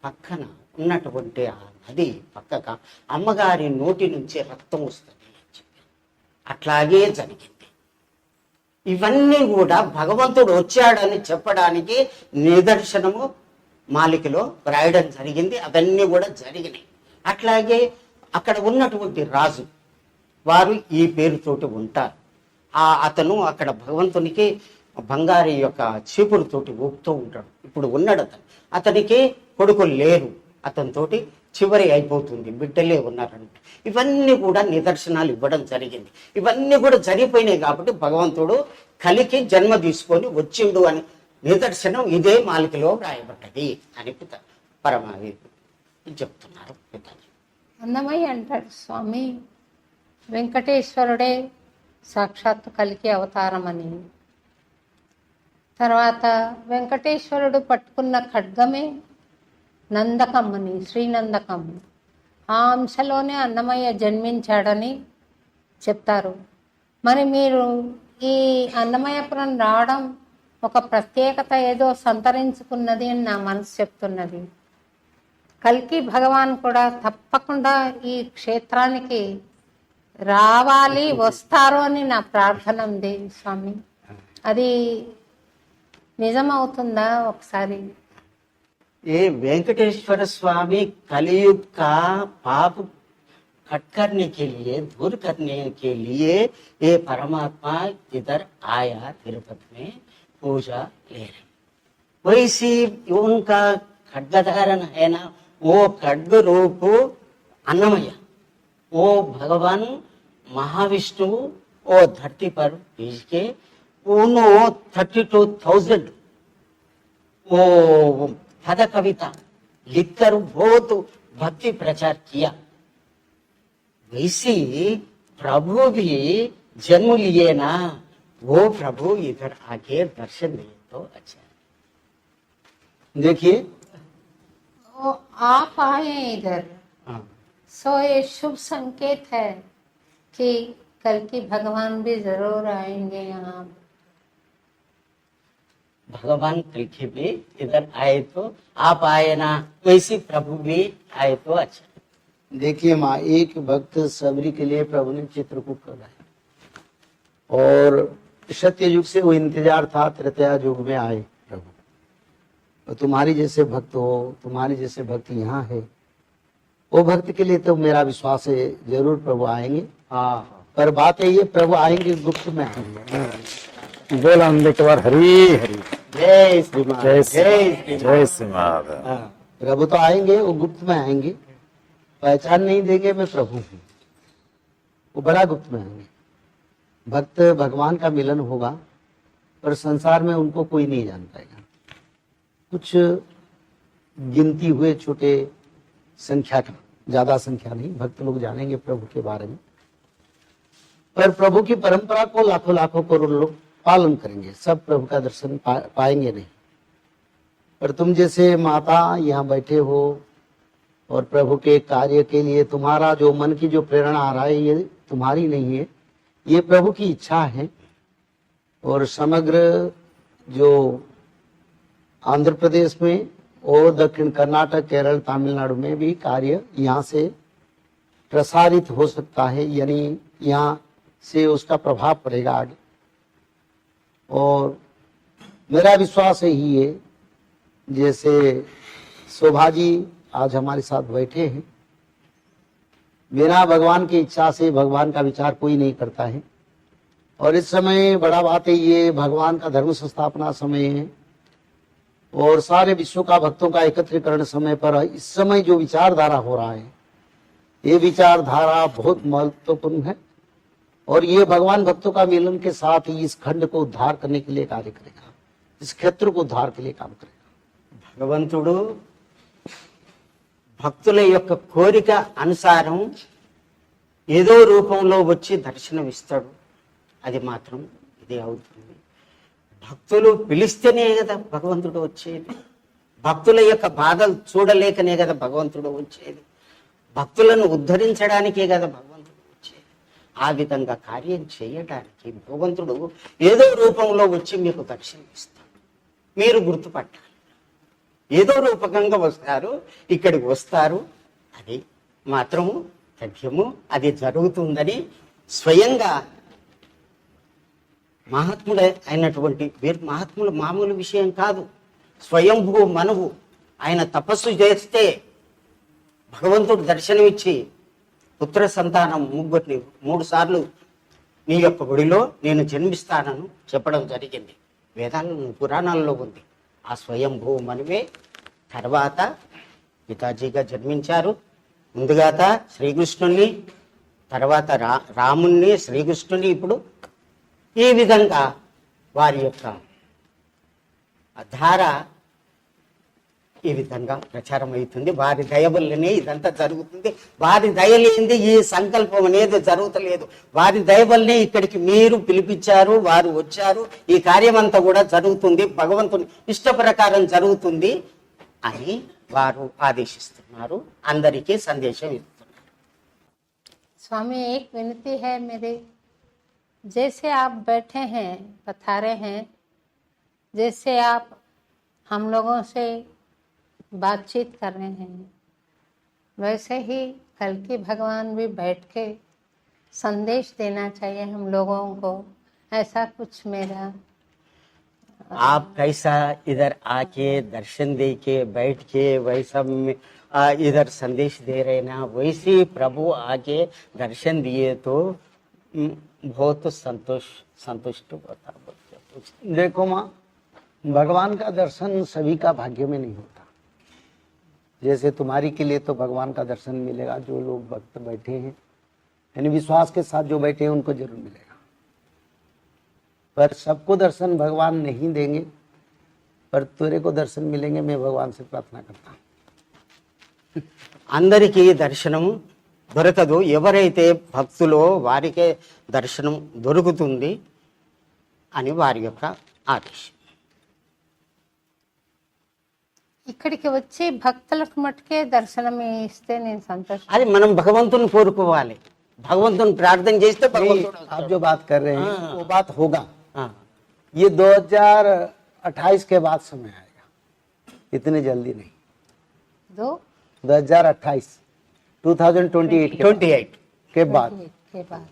పక్కన ఉన్నటువంటి ఆ నది పక్కగా అమ్మగారి నోటి నుంచి రక్తం వస్తుంది అని చెప్పి అట్లాగే జరిగింది. ఇవన్నీ కూడా భగవంతుడు వచ్చాడని చెప్పడానికి నిదర్శనము మాలికలో రాయడం జరిగింది. అవన్నీ కూడా జరిగినాయి. అట్లాగే అక్కడ ఉన్నటువంటి రాజు వారు ఈ పేరుతోటి ఉంటారు. అతను అక్కడ భగవంతునికి బంగారు యొక్క చీపురుతోటి ఊపుతూ ఉంటాడు. ఇప్పుడు ఉన్నాడు అతనికి కొడుకులు లేరు, అతనితోటి చివరి అయిపోతుంది, బిడ్డలే ఉన్నారంటే. ఇవన్నీ కూడా నిదర్శనాలు ఇవ్వడం జరిగింది. ఇవన్నీ కూడా జరిగిపోయినాయి కాబట్టి భగవంతుడు కలికి జన్మ తీసుకొని వచ్చిండు అని నిదర్శనం ఇదే మాలికలో రాయబడ్డది అని పరమావి చెప్తున్నారు పితాజీ. అన్నమయ్య అంటాడు స్వామి, వెంకటేశ్వరుడే సాక్షాత్తు కలికి అవతారమని. తర్వాత వెంకటేశ్వరుడు పట్టుకున్న ఖడ్గమే నందకమ్మని, శ్రీనందకం. ఆ అంశలోనే అన్నమయ్య జన్మించాడని చెప్తారు. మరి మీరు ఈ అన్నమయ్యపురం రావడం ఒక ప్రత్యేకత ఏదో సంతరించుకున్నది అని నా మనసు చెప్తున్నది. కల్కి భగవాన్ కూడా తప్పకుండా ఈ క్షేత్రానికి రావాలి, వస్తారు అని నా ప్రార్థన ఉంది స్వామి. అది నిజమవుతుందా ఒకసారి? ये वेंकटेश्वर स्वामी कलयुग का पाप कट करने के लिए, दूर करने के लिए ये परमात्मा इधर आया, तिरुपति में पूजा ले रहे. वैसी उनका खड्गधारण है ना, वो खड्ग रूप अन्नमय, वो भगवान महाविष्णु वो धरती पर भेज के उन्होंने 32,000 वो पद कविता लिखकर बहुत भक्ति प्रचार किया. वैसे प्रभु भी जन्म लिए ना, वो प्रभु इधर आके दर्शन दे तो अच्छा है. देखिए वो आप आए इधर, सो ये शुभ संकेत है कि कल की भगवान भी जरूर आएंगे यहाँ. भगवान कल भी इधर आए तो आप आए ना, वैसे प्रभु भी आए तो अच्छा. देखिए माँ, एक भक्त सबरी के लिए प्रभु ने चित्रकूट कराया और सत्य युग से वो इंतजार था, त्रेता युग में आए प्रभु. तो तुम्हारी जैसे भक्त हो, तुम्हारी जैसे भक्त यहाँ है, वो भक्त के लिए तो मेरा विश्वास है जरूर प्रभु आएंगे. हाँ, पर बात है ये, प्रभु आएंगे गुप्त में आएंगे. बोल अम्बिकवार हरी हरी. जय श्री माता, जय जय श्री माता. प्रभु तो आएंगे, वो गुप्त में आएंगे, पहचान नहीं देंगे मैं प्रभु हूँ, वो बड़ा गुप्त में आएंगे. भक्त भगवान का मिलन होगा पर संसार में उनको कोई नहीं जान पाएगा. कुछ गिनती हुए छोटे संख्या का, ज्यादा संख्या नहीं, भक्त लोग जानेंगे प्रभु के बारे में. पर प्रभु की परंपरा को लाखों लाखों करोड़ लोग पालन करेंगे, सब प्रभु का दर्शन पाएंगे नहीं. पर तुम जैसे माता यहाँ बैठे हो और प्रभु के कार्य के लिए तुम्हारा जो मन की जो प्रेरणा आ रहा है, ये तुम्हारी नहीं है, ये प्रभु की इच्छा है. और समग्र जो आंध्र प्रदेश में और दक्षिण कर्नाटक, केरल, तमिलनाडु में भी कार्य यहाँ से प्रसारित हो सकता है, यानी यहाँ से उसका प्रभाव पड़ेगा आगे. और मेरा विश्वास यही है, जैसे शोभा जी आज हमारे साथ बैठे हैं, बिना भगवान की इच्छा से भगवान का विचार कोई नहीं करता है. और इस समय बड़ा बात है, ये भगवान का धर्म संस्थापना समय है और सारे विश्व का भक्तों का एकत्रीकरण समय पर इस समय जो विचारधारा हो रहा है, ये विचारधारा बहुत महत्वपूर्ण है और ये भगवान भक्तों का मिलन के साथ ही इस खंड को उद्धार करने के लिए कार्य करेगा, इस क्षेत्र को उद्धार के लिए काम करेगा. భగవంతుడు భక్తుల యొక్క కోరిక అనుసారం ఏదో రూపంలో వచ్చి దర్శనం ఇస్తాడు. అది మాత్రం ఇదే అవుతుంది. భక్తులు పిలిస్తేనే కదా భగవంతుడు వచ్చేది. భక్తుల యొక్క బాధలు చూడలేకనే కదా భగవంతుడు వచ్చేది. భక్తులను ఉద్ధరించడానికే కదా భగవంతుడు వచ్చేది. ఆ విధంగా కార్యం చేయడానికి భగవంతుడు ఏదో రూపంలో వచ్చి మీకు దర్శనమిస్తాడు. మీరు గుర్తుపట్టాలి. ఏదో రూపకంగా వస్తారు, ఇక్కడికి వస్తారు. అది మాత్రము సత్యము, అది జరుగుతుందని స్వయంగా మహాత్ముడు అయినటువంటి వీరు మహాత్ములు మామూలు విషయం కాదు. స్వయంభూ మనువు ఆయన తపస్సు చేస్తే భగవంతుడు దర్శనమిచ్చి పుత్ర సంతానం ముగ్గురిని 3 సార్లు నీ యొక్క గుడిలో నేను జన్మిస్తానని చెప్పడం జరిగింది. వేదాలలో పురాణాల్లో ఉంది. ఆ స్వయంభూ మనువే తర్వాత పితాజీగా జన్మించారు. ముందుగాత శ్రీకృష్ణుని, తర్వాత రాముణ్ణి, శ్రీకృష్ణుని, ఇప్పుడు ఈ విధంగా వారి యొక్క ధార ఈ విధంగా ప్రచారం అవుతుంది. వారి దయ వల్లనే ఇదంతా జరుగుతుంది. వారి దయ లేనిది ఈ సంకల్పం అనేది జరుగుతలేదు. వారి దయ వల్లనే ఇక్కడికి మీరు పిలిపించారు, వారు వచ్చారు. ఈ కార్యం అంతా కూడా జరుగుతుంది, భగవంతుని ఇష్ట ప్రకారం జరుగుతుంది అని వారు ఆదేశిస్తున్నారు. అందరికీ సందేశం ఇస్తున్నారు. स्वामी एक विनती है मेरी, जैसे आप बैठे हैं, पधारे हैं, जैसे आप हम लोगों से बातचीत कर रहे हैं, वैसे ही कल की भगवान भी बैठ के संदेश देना चाहिए हम लोगों को। ऐसा कुछ मेरा आप कैसा इधर आके दर्शन दे के बैठ के वैसा इधर संदेश दे रहे ना, वैसे प्रभु आके दर्शन दिए तो बहुत संतुष्ट होता। देखो माँ, भगवान का दर्शन सभी का भाग्य में नहीं होता। जैसे तुम्हारी के लिए तो भगवान का दर्शन मिलेगा, जो लोग भक्त बैठे हैं यानी विश्वास के साथ जो बैठे हैं उनको जरूर मिलेगा। पर सबको दर्शन भगवान नहीं देंगे, पर तेरे को दर्शन मिलेंगे। मैं भगवान से प्रार्थना करता हूँ అందరికీ దర్శనం దొరకదు. ఎవరైతే భక్తులో వారికే దర్శనం దొరుకుతుంది అని వారి యొక్క ఆదేశం. ఇక్కడికి వచ్చి భక్తులకు మట్టుకే దర్శనం ఇస్తే నేను సంతోషం. అది మనం భగవంతుని కోరుకోవాలి. భగవంతుని ప్రార్థన చేస్తే భగవంతుడు आप जो बात कर रहे हैं वो बात होगा। हाँ। ये 2028 के बाद समय आएगा, इतने जल्दी नहीं। 2028 28 के बाद के बाद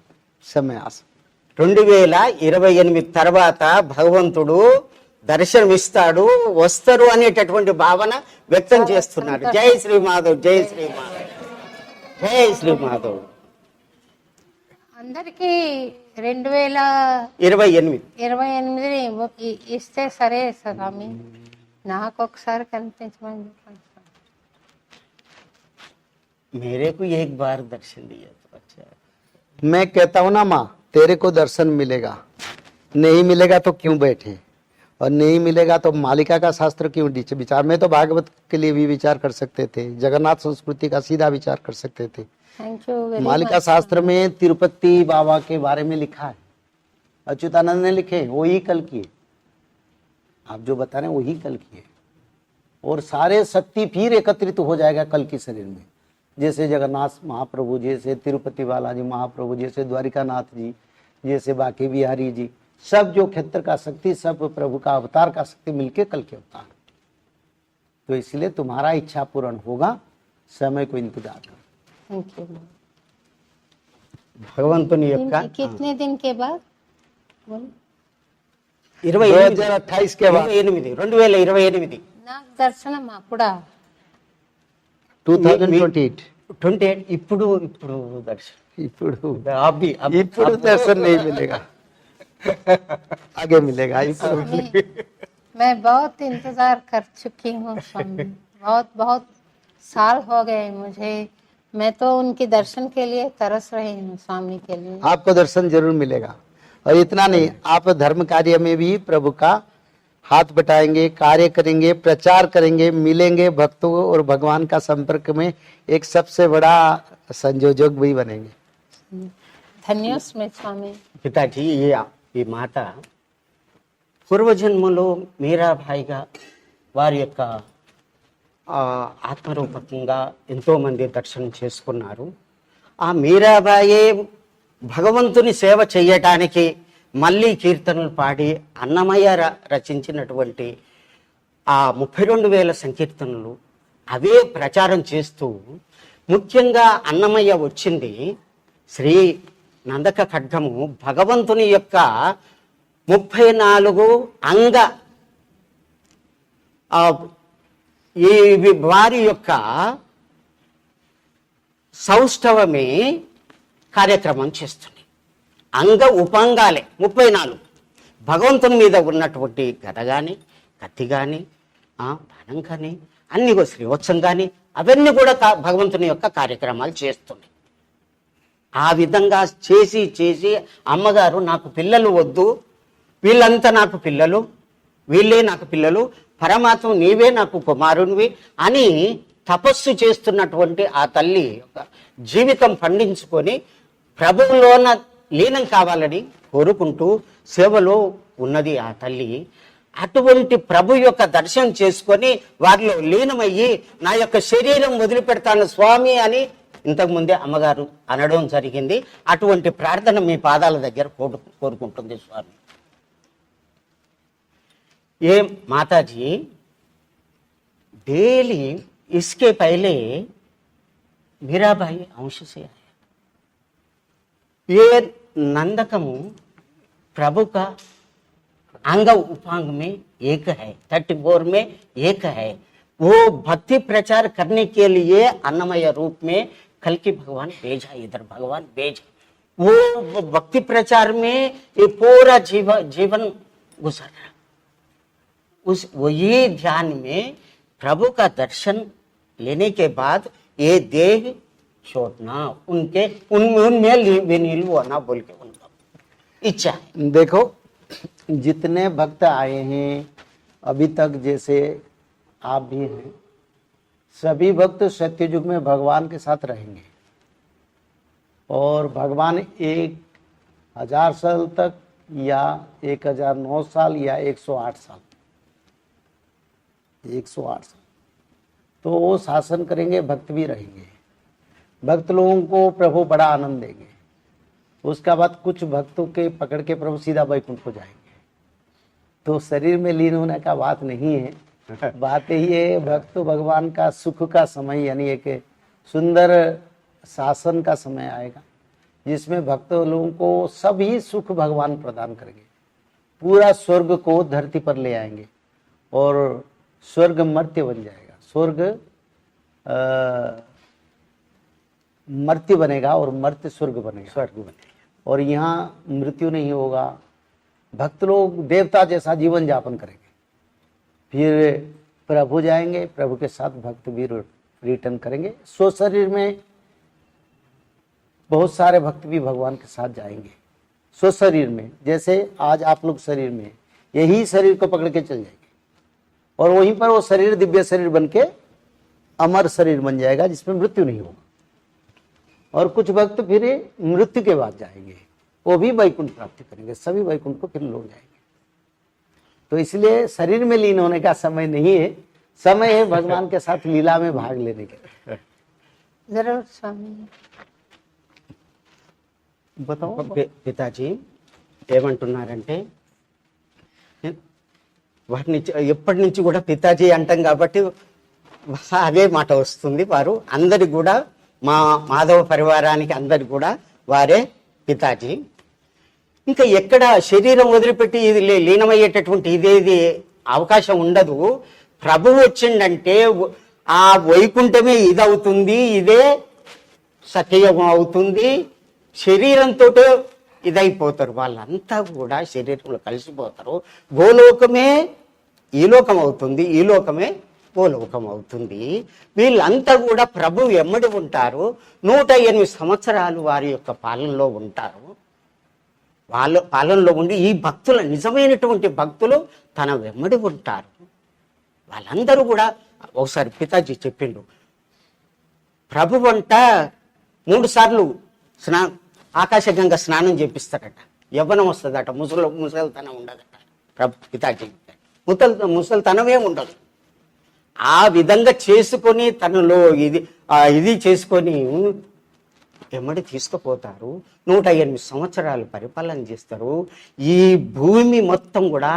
समय आ सकता। 2028 తర్వాత భగవంతుడు దర్శనమిస్తాడు, వస్తారు అనేటటువంటి భావన వ్యక్తం చేస్తున్నారు. జై శ్రీ మాధవ్, జై శ్రీ మాధవ్, జై శ్రీ మాధవ్. అందరికి 2028 ఇస్తే సరే స్వామి, నాకు ఒకసారి కనిపించమని చెప్పండి. मेरे को एक बार दर्शन दिया तो अच्छा है। मैं कहता हूँ ना माँ, तेरे को दर्शन मिलेगा, नहीं मिलेगा तो क्यों बैठे, और नहीं मिलेगा तो मालिका का शास्त्र क्यों विचार। मैं तो भागवत के लिए भी विचार कर सकते थे, जगन्नाथ संस्कृति का सीधा विचार कर सकते थे। थैंक यू वेरी मालिका शास्त्र में तिरुपति बाबा के बारे में लिखा है, अच्युतानंद ने लिखे, वही कल की है। आप जो बता रहे हैं वही कल की है, और सारे शक्ति फिर एकत्रित हो जाएगा कल की शरीर में। जैसे जगन्नाथ महाप्रभु, जैसे तिरुपति बालाजी महाप्रभु, जैसे द्वारिकानाथ जी, जैसे बाकी बिहारी जी, सब जो क्षेत्र का शक्ति, सब प्रभु का अवतार का शक्ति मिलके कल के अवतार। तो इसलिए तुम्हारा इच्छा पूर्ण होगा, समय को इंतजार करो। Thank you. భగవంతుని యొక్క कितने दिन के बाद बोलो? 2028 के बाद 2028 నాకు దర్శనం అప్పుడా? 2028 28 ఇప్పుడు దర్శనం. ఇప్పుడు అబ్బి ఇప్పుడు दर्शन नहीं मिलेगा, आगे मिलेगा। मैं बहुत इंतजार कर चुकी हूँ स्वामी, बहुत बहुत साल हो गए मुझे। मैं तो उनके दर्शन के लिए तरस रही हूँ स्वामी के लिए। आपको दर्शन जरूर मिलेगा, और इतना नहीं, आप धर्म कार्य में भी प्रभु का हाथ बटाएंगे, कार्य करेंगे, प्रचार करेंगे, मिलेंगे भक्तों और भगवान का संपर्क में एक सबसे बड़ा संयोजक भी बनेंगे। धन्योस्मि स्वामी। పితాజీ ఈ మాట పూర్వజన్మలో మీరాబాయిగా వారి యొక్క ఆత్మరూపకంగా ఎంతోమంది దర్శనం చేసుకున్నారు. ఆ మీరాబాయే భగవంతుని సేవ చేయటానికి మళ్ళీ కీర్తనలు పాడి అన్నమయ్య రచించినటువంటి ఆ 32,000 సంకీర్తనలు అవే ప్రచారం చేస్తూ, ముఖ్యంగా అన్నమయ్య వచ్చింది శ్రీ నందక ఖడ్గము భగవంతుని యొక్క 34 అంగ ఈ వారి యొక్క సౌష్ఠవమే కార్యక్రమం చేస్తుంది. అంగ ఉపాంగాలే 34 భగవంతుని మీద ఉన్నటువంటి గద కానీ, కత్తి కానీ, బాణం కానీ, అన్ని శ్రీవత్సం కానీ అవన్నీ కూడా భగవంతుని యొక్క కార్యక్రమాలు చేస్తున్నాయి. ఆ విధంగా చేసి చేసి అమ్మగారు నాకు పిల్లలు వద్దు, వీళ్ళంతా నాకు పిల్లలు, వీళ్ళే నాకు పిల్లలు, పరమాత్మ నీవే నాకు కుమారునివి అని తపస్సు చేస్తున్నటువంటి ఆ తల్లి యొక్క జీవితం పండించుకొని ప్రభువులోన లీనం కావాలని కోరుకుంటూ సేవలో ఉన్నది ఆ తల్లి. అటువంటి ప్రభు యొక్క దర్శనం చేసుకొని వారిలో లీనమయ్యి నా యొక్క శరీరం వదిలిపెడతాను స్వామి అని ఇంతకుముందే అమ్మగారు అనడం జరిగింది. అటువంటి ప్రార్థన మీ పాదాల దగ్గర కోరుకుంటుంది స్వామి. ये माता जी डेली इसके पहले मीराबाई अंश से आया. ये नंदकमु प्रभु का अंग उपांग में एक है, 34 में एक है. वो भक्ति प्रचार करने के लिए अन्नमय रूप में कल की भगवान भेजा, इधर भगवान भेजा. वो भक्ति प्रचार में ये पूरा जीवन गुजर रहा. वही ध्यान में प्रभु का दर्शन लेने के बाद ये देह छोड़ना, उनमें विलीन होना बोल के उनका इच्छा है. देखो जितने भक्त आए हैं अभी तक, जैसे आप भी हैं, सभी भक्त सत्ययुग में भगवान के साथ रहेंगे और भगवान 1000 साल तक या 1009 साल या 108 साल 108 साल तो वो शासन करेंगे, भक्त भी रहेंगे. भक्त लोगों को प्रभु बड़ा आनंद देंगे. उसका बाद कुछ भक्तों के पकड़ के प्रभु सीधा वैकुंठ को जाएंगे. तो शरीर में लीन होने का बात नहीं है. बात यही है भक्त भगवान का सुख का समय, यानी एक सुंदर शासन का समय आएगा जिसमें भक्त लोगों को सभी सुख भगवान प्रदान करेंगे. पूरा स्वर्ग को धरती पर ले आएंगे और स्वर्ग मर्त्य बन जाएगा. स्वर्ग मर्त्य बनेगा और मर्त्य स्वर्ग बनेगा. और यहाँ मृत्यु नहीं होगा. भक्त लोग देवता जैसा जीवन यापन करेंगे. फिर प्रभु जाएंगे, प्रभु के साथ भक्त भी रिटर्न करेंगे. सो शरीर में बहुत सारे भक्त भी भगवान के साथ जाएंगे. सो शरीर में, जैसे आज आप लोग शरीर में, यही शरीर को पकड़ के चल जाएंगे और वहीं पर वो शरीर दिव्य शरीर बन के अमर शरीर बन जाएगा जिसमें मृत्यु नहीं होगा. और कुछ भक्त फिर मृत्यु के बाद जाएंगे, वो भी वैकुंठ प्राप्त करेंगे. सभी वैकुंठ को फिर लोग जाएंगे. तो इसलिए शरीर में लीन होने का समय नहीं है, समय है भगवान के साथ लीला में भाग लेने के. जरूर स्वामी. बताओ పితాజీ ఏమంటున్నారంటే, వాటిని ఎప్పటి నుంచి కూడా పితాజీ అంటాం కాబట్టి అదే మాట వస్తుంది. వారు అందరి కూడా మా మాధవ పరివారానికి అందరి కూడా వారే పితాజీ. ఇంకా ఎక్కడ శరీరం వదిలిపెట్టి ఇది లీనమయ్యేటటువంటి ఇదేది అవకాశం ఉండదు. ప్రభువు వచ్చిండంటే ఆ వైకుంఠమే ఇదవుతుంది, ఇదే సత్యయోగం అవుతుంది. శరీరంతో ఇదైపోతారు వాళ్ళంతా కూడా, శరీరంలో కలిసిపోతారు. గోలోకమే ఈ లోకం అవుతుంది, ఈ లోకమే గోలోకం అవుతుంది. వీళ్ళంతా కూడా ప్రభు ఎమ్మడి ఉంటారు. 108 సంవత్సరాలు వారి యొక్క పాలనలో ఉంటారు. వాళ్ళ పాలనలో ఉండి ఈ భక్తుల నిజమైనటువంటి భక్తులు తన వెమ్మడి ఉంటారు. వాళ్ళందరూ కూడా ఒకసారి పితాజీ చెప్పిండు, ప్రభు వంట 3 సార్లు ఆకాశగంగా స్నానం చేపిస్తారట, యవ్వనం వస్తుందట, ముసలితనం ఉండదట. పితాజీ ముసలితనమే ఉండదు. ఆ విధంగా చేసుకొని తనలో ఇది చేసుకొని ఎమ్మడి తీసుకుపోతారు. 108 సంవత్సరాలు పరిపాలన చేస్తారు. ఈ భూమి మొత్తం కూడా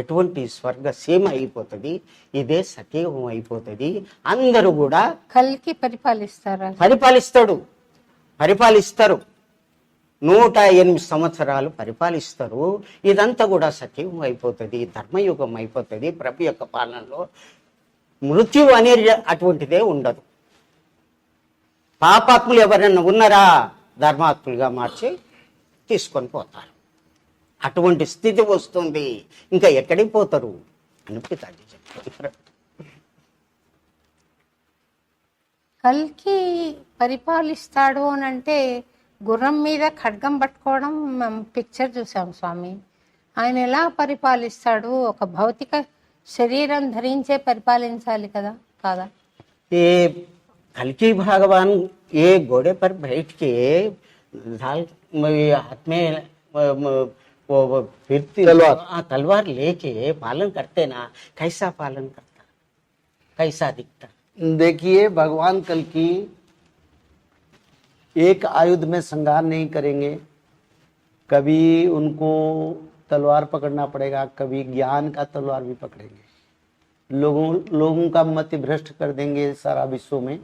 ఎటువంటి స్వర్గ సీమ అయిపోతుంది, ఇదే సత్యయుగం అయిపోతుంది. అందరూ కూడా కల్కి పరిపాలిస్తారు. 108 సంవత్సరాలు పరిపాలిస్తారు. ఇదంతా కూడా సత్యయుగం అయిపోతుంది, ధర్మయుగం అయిపోతుంది. ప్రభు యొక్క పాలనలో మృత్యు అనేది అటువంటిదే ఉండదు. పాపాత్ములు ఎవరైనా ఉన్నారా, ధర్మాత్ములుగా మార్చి తీసుకొని పోతారు. అటువంటి స్థితి వస్తుంది. ఇంకా ఎక్కడికి పోతారు అని పితాజీ చెప్తారు. కల్కి పరిపాలిస్తాడు అని అంటే గుర్రం మీద ఖడ్గం పట్టుకోవడం మేము పిక్చర్ చూసాం స్వామి. ఆయన ఎలా పరిపాలిస్తాడు? ఒక భౌతిక శరీరం ధరించే పరిపాలించాలి కదా, కాదా? ये कल्कि भगवान ये घोड़े पर बैठ के हाथ में वो फिरती तलवार लेके पालन करते ना, कैसा पालन करता, कैसा दिखता? देखिए, भगवान कल्कि एक आयुध में संहार नहीं करेंगे। कभी उनको तलवार पकड़ना पड़ेगा, कभी ज्ञान का तलवार भी पकड़ेंगे। लोगों का मति भ्रष्ट कर देंगे। सारा विश्व में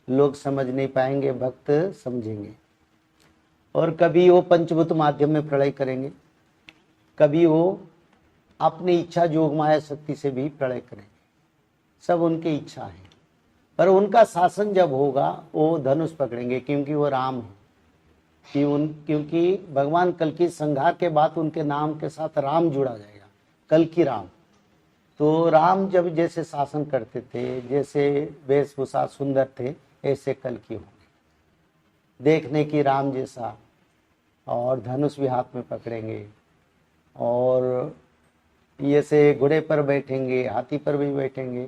लोग समझ नहीं पाएंगे, भक्त समझेंगे। और कभी वो पंचभूत माध्यम में प्रलय करेंगे, कभी वो अपनी इच्छा जोग माया शक्ति से भी प्रलय करेंगे। सब उनकी इच्छा है, पर उनका शासन जब होगा वो धनुष पकड़ेंगे, क्योंकि वो राम है। क्योंकि भगवान कल्कि संहार के बाद उनके नाम के साथ राम जुड़ा जाएगा, कल्कि राम। तो राम जब जैसे शासन करते थे, जैसे वेशभूषा सुंदर थे, ऐसे कल्कि होंगे, देखने की राम जैसा। और धनुष भी हाथ में पकड़ेंगे, और ये से घोड़े पर बैठेंगे, हाथी पर भी बैठेंगे।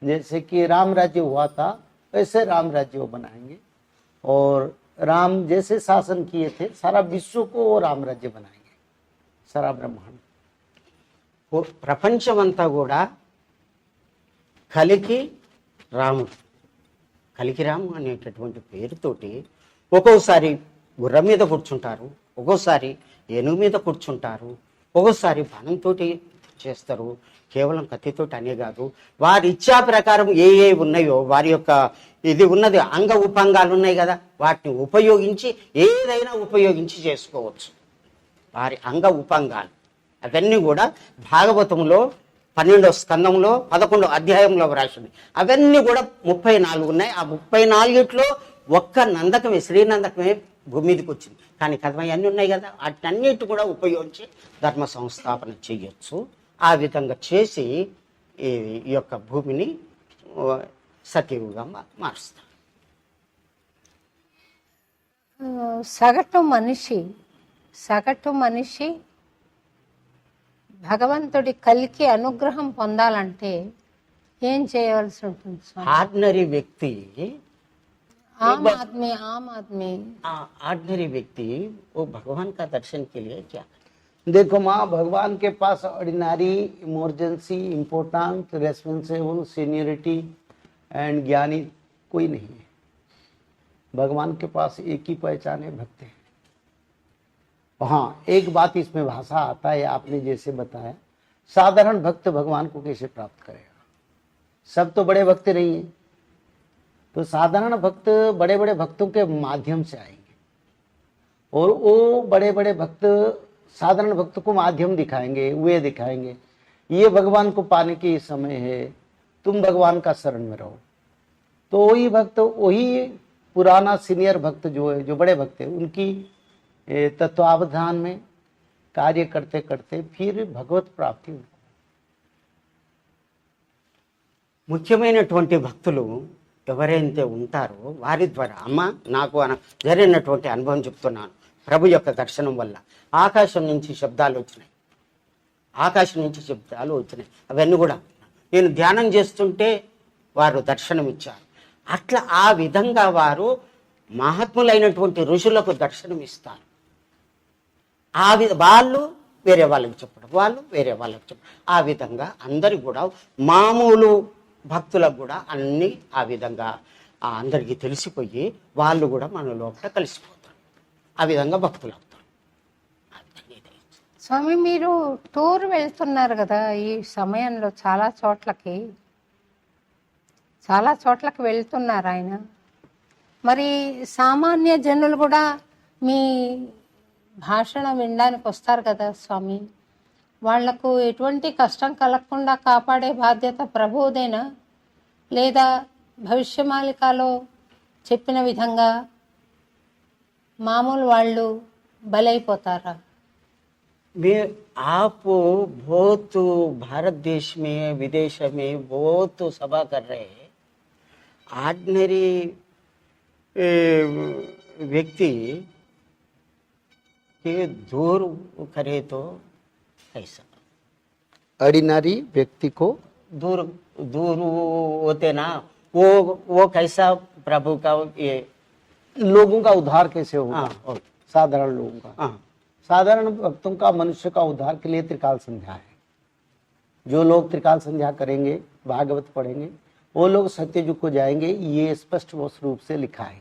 जैसे कि राम राज्य हुआ था वैसे राम राज्य वो बनाएंगे। और राम जैसे शासन किए थे, सारा विश्व को वो राम राज्य बनाएंगे, सारा ब्रह्मांड। ప్రపంచమంతా కూడా కలికి రాము అనేటటువంటి పేరుతోటి ఒక్కోసారి గుర్రం మీద కూర్చుంటారు, ఒక్కోసారి ఏనుగు మీద కూర్చుంటారు, ఒక్కోసారి బాణంతో చేస్తారు. కేవలం కత్తితోటి అనే కాదు, వారి ఇచ్చా ప్రకారం ఏ ఉన్నాయో వారి యొక్క ఇది ఉన్నది, అంగ ఉపాంగాలు ఉన్నాయి కదా, వాటిని ఉపయోగించి ఏదైనా ఉపయోగించి చేసుకోవచ్చు. వారి అంగ ఉపాంగాలు అవన్నీ కూడా భాగవతంలో 12వ స్కందంలో 11వ అధ్యాయంలో వ్రాసింది. అవన్నీ కూడా 34 ఉన్నాయి. ఆ 34లో ఒక్క నందకమే, శ్రీనందకమే భూమి మీదకి వచ్చింది. కానీ కథ అన్నీ ఉన్నాయి కదా, వాటన్నిటి కూడా ఉపయోగించి ధర్మ సంస్థాపన చేయొచ్చు. ఆ విధంగా చేసి ఈ యొక్క భూమిని సత్యయుగంగా మారుస్తారు. సగటు మనిషి భగవంతుడి కల్కి అనుగ్రహం పొందాలంటే ఏం చేయవలసి ఉంటుంది? ఆర్డినరీ వ్యక్తి, आम आदमी ऑर्डिनरी व्यक्ति वो भगवान का दर्शन के लिए क्या करे? देखो माँ, भगवान के पास ordinary, emergency, important, responsible, seniority and ज्ञानी कोई नहीं है। भगवान के पास एक ही पहचान है, भक्त है। हाँ, एक बात इसमें भाषा आता है, आपने जैसे बताया, साधारण भक्त भगवान को कैसे प्राप्त करेगा? सब तो बड़े भक्त नहीं है, तो साधारण भक्त बड़े बड़े भक्तों के माध्यम से आएंगे, और वो बड़े बड़े भक्त साधारण भक्त को माध्यम दिखाएंगे, वे दिखाएंगे ये भगवान को पाने की समय है, तुम भगवान का शरण में रहो। तो वही भक्त, वही पुराना सीनियर भक्त जो है, जो बड़े भक्त है, उनकी तत्वावधान में कार्य करते करते फिर भगवत प्राप्ति। ముఖ్యమైనటువంటి భక్తులు ఎవరైతే ఉంటారో వారి ద్వారా, అమ్మ నాకు జరిగినటువంటి అనుభవం చెప్తున్నాను. ప్రభు యొక్క దర్శనం వల్ల ఆకాశం నుంచి శబ్దాలు వచ్చినాయి, అవన్నీ కూడా నేను ధ్యానం చేస్తుంటే వారు దర్శనం ఇచ్చారు. అట్లా ఆ విధంగా వారు మహాత్ములైనటువంటి ఋషులకు దర్శనం ఇస్తారు. వాళ్ళు వేరే వాళ్ళకి చెప్పడం, వాళ్ళు వేరే వాళ్ళకి చెప్పడం. ఆ విధంగా అందరు కూడా మామూలు భక్తులకు కూడా అన్నీ ఆ విధంగా అందరికీ తెలిసిపోయి వాళ్ళు కూడా మన లోపల కలిసిపోతారు. ఆ విధంగా భక్తులు అవుతారు. స్వామి, మీరు టూర్ వెళ్తున్నారు కదా ఈ సమయంలో, చాలా చోట్లకి వెళ్తున్నారు ఆయన. మరి సామాన్య జనులు కూడా మీ భాషణ వినడానికి వస్తారు కదా స్వామి, వాళ్లకు ఎటువంటి కష్టం కలగకుండా కాపాడే బాధ్యత ప్రభువుదేనా, లేదా భవిష్యమాలికలో చెప్పిన విధంగా మామూలు వాళ్ళు బలైపోతారా? आप बहुत भारत देश में विदेश में बहुत सभा कर रहे हैं. ऑर्डिनरी व्यक्ति के दूर करे तो कैसा? ऑर्डिनरी व्यक्ति को दूर दूर होते ना, वो कैसा प्रभु का ये लोगों का उद्धार कैसे होगा? हाँ, साधारण लोगों का, हाँ, साधारण भक्तों का, मनुष्य का उद्धार के लिए त्रिकाल संध्या है. जो लोग त्रिकाल संध्या करेंगे, भागवत पढ़ेंगे, वो लोग सत्य युग को जाएंगे. ये स्पष्ट रूप से लिखा है.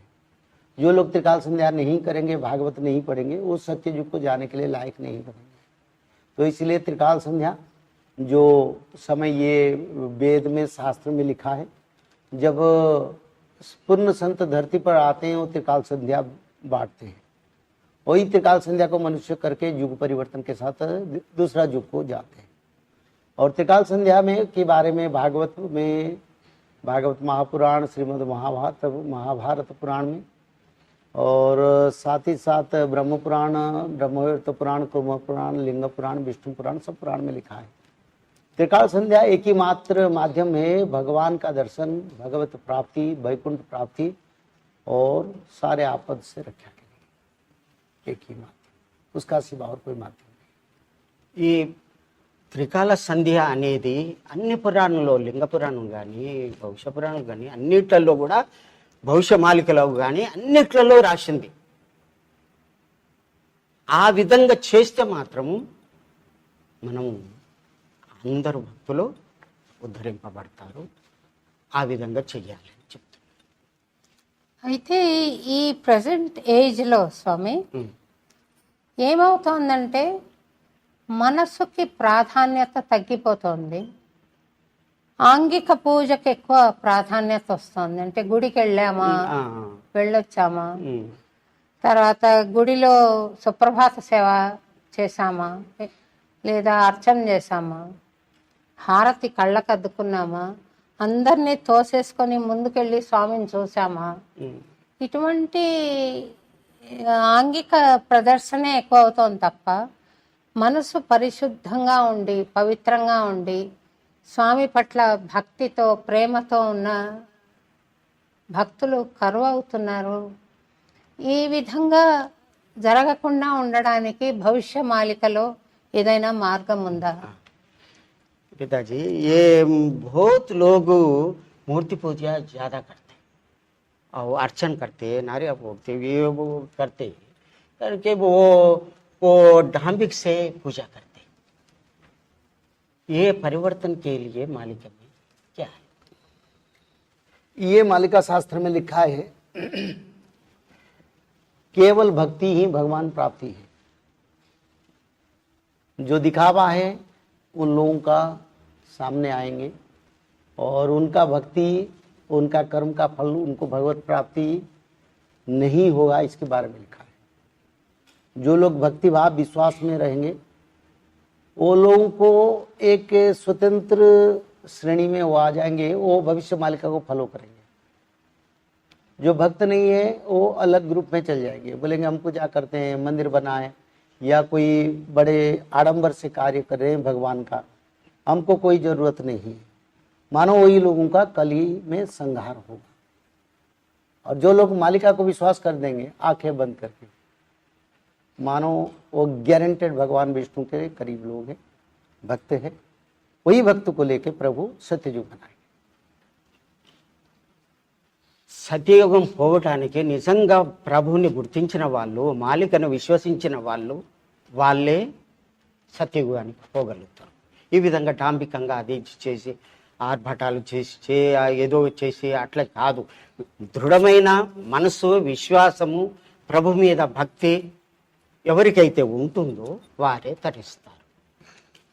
जो लोग त्रिकाल संध्या नहीं करेंगे, भागवत नहीं पढ़ेंगे, वो सत्य युग को जाने के लिए लायक नहीं बनेंगे. तो इसलिए त्रिकाल संध्या जो समय ये वेद में शास्त्र में लिखा है, जब पूर्ण संत धरती पर आते हैं वो त्रिकाल संध्या बांटते हैं. वही त्रिकाल संध्या को मनुष्य करके युग परिवर्तन के साथ दूसरा युग को जाते हैं. और त्रिकाल संध्या में के बारे में भागवत महापुराण, श्रीमद् महाभारत पुराण में, और साथ ही साथ ब्रह्म पुराण, ब्रह्मवैवर्त पुराण, कुर्म पुराण, लिंग पुराण, विष्णु पुराण, सब पुराण में लिखा है. त्रिकाल संध्या एक ही मात्र माध्यम है भगवान का दर्शन, भगवत प्राप्ति, वैकुंठ प्राप्ति और सारे आपद से रक्षा के लिए एक ही माध्यम, उसका सिवा और कोई माध्यम नहीं. ఈ త్రికాల సంధ్య అనేది అన్ని పురాణంలో, లింగ పురాణం కానీ, భవిష్య పురాణం కానీ, అన్నిట్లలో కూడా, భవిష్య మాలికలో కానీ అన్నిట్లలో రాసింది. ఆ విధంగా చేస్తే మాత్రము మనం అందరూ భక్తులు ఉద్ధరింపబడతారు. ఆ విధంగా చెయ్యాలి అని చెప్తాను. అయితే ఈ ప్రజెంట్ ఏజ్లో స్వామి ఏమవుతోందంటే మనసుకి ప్రాధాన్యత తగ్గిపోతుంది, ఆంగిక పూజకి ఎక్కువ ప్రాధాన్యత వస్తుంది. అంటే గుడికి వెళ్ళామా, వెళ్ళొచ్చామా, తర్వాత గుడిలో సుప్రభాత సేవ చేశామా, లేదా అర్చన చేశామా, హారతి కళ్ళకు అద్దుకున్నామా, అందరినీ తోసేసుకొని ముందుకెళ్ళి స్వామిని చూసామా, ఇటువంటి ఆంగిక ప్రదర్శనే ఎక్కువ అవుతోంది తప్ప మనసు పరిశుద్ధంగా ఉండి, పవిత్రంగా ఉండి, స్వామి పట్ల భక్తితో, ప్రేమతో ఉన్న భక్తులు కరువవుతున్నారు. ఈ విధంగా జరగకుండా ఉండడానికి భవిష్య మాలికలో ఏదైనా మార్గం ఉందా? पिताजी, ये बहुत लोग मूर्ति पूजा ज़्यादा करते हैं और अर्चन करते हैं, नारियल फोड़ते, ये वो करते करके वो धार्मिक से पूजा करते. ये परिवर्तन के लिए मालिका में क्या है? ये मालिका शास्त्र में लिखा है केवल भक्ति ही भगवान प्राप्ति है. जो दिखावा है उन लोगों का सामने आएंगे और उनका भक्ति, उनका कर्म का फल उनको भगवत प्राप्ति नहीं होगा, इसके बारे में लिखा है. जो लोग भक्ति भाव विश्वास में रहेंगे वो लोगों को एक स्वतंत्र श्रेणी में वो आ जाएंगे, वो भविष्य मालिका को फॉलो करेंगे. जो भक्त नहीं है वो अलग ग्रुप में चल जाएंगे, बोलेंगे हम पूजा करते हैं, मंदिर बनाए या कोई बड़े आडंबर से कार्य कर रहे हैं भगवान का, हमको कोई जरूरत नहीं है. मानो वही लोगों का कली में संहार होगा. और जो लोग मालिका को विश्वास कर देंगे आंखें बंद करके, मानो वो गारंटेड भगवान विष्णु के करीब लोग हैं, भक्त है. वही भक्त को लेके प्रभु सत्ययुग बनाएंगे. సత్యయుగం పోవటానికి నిజంగా ప్రభువుని గుర్తించిన వాళ్ళు, మాలికను విశ్వసించిన వాళ్ళు, వాళ్ళే సత్యయుగానికి పోగలుగుతారు. ఈ విధంగా డాంబికంగా అది చేసి ఆర్భటాలు చేసి ఏదో చేసి అట్లా కాదు. దృఢమైన మనసు, విశ్వాసము, ప్రభు మీద భక్తి ఎవరికైతే ఉంటుందో వారే తరిస్తారు.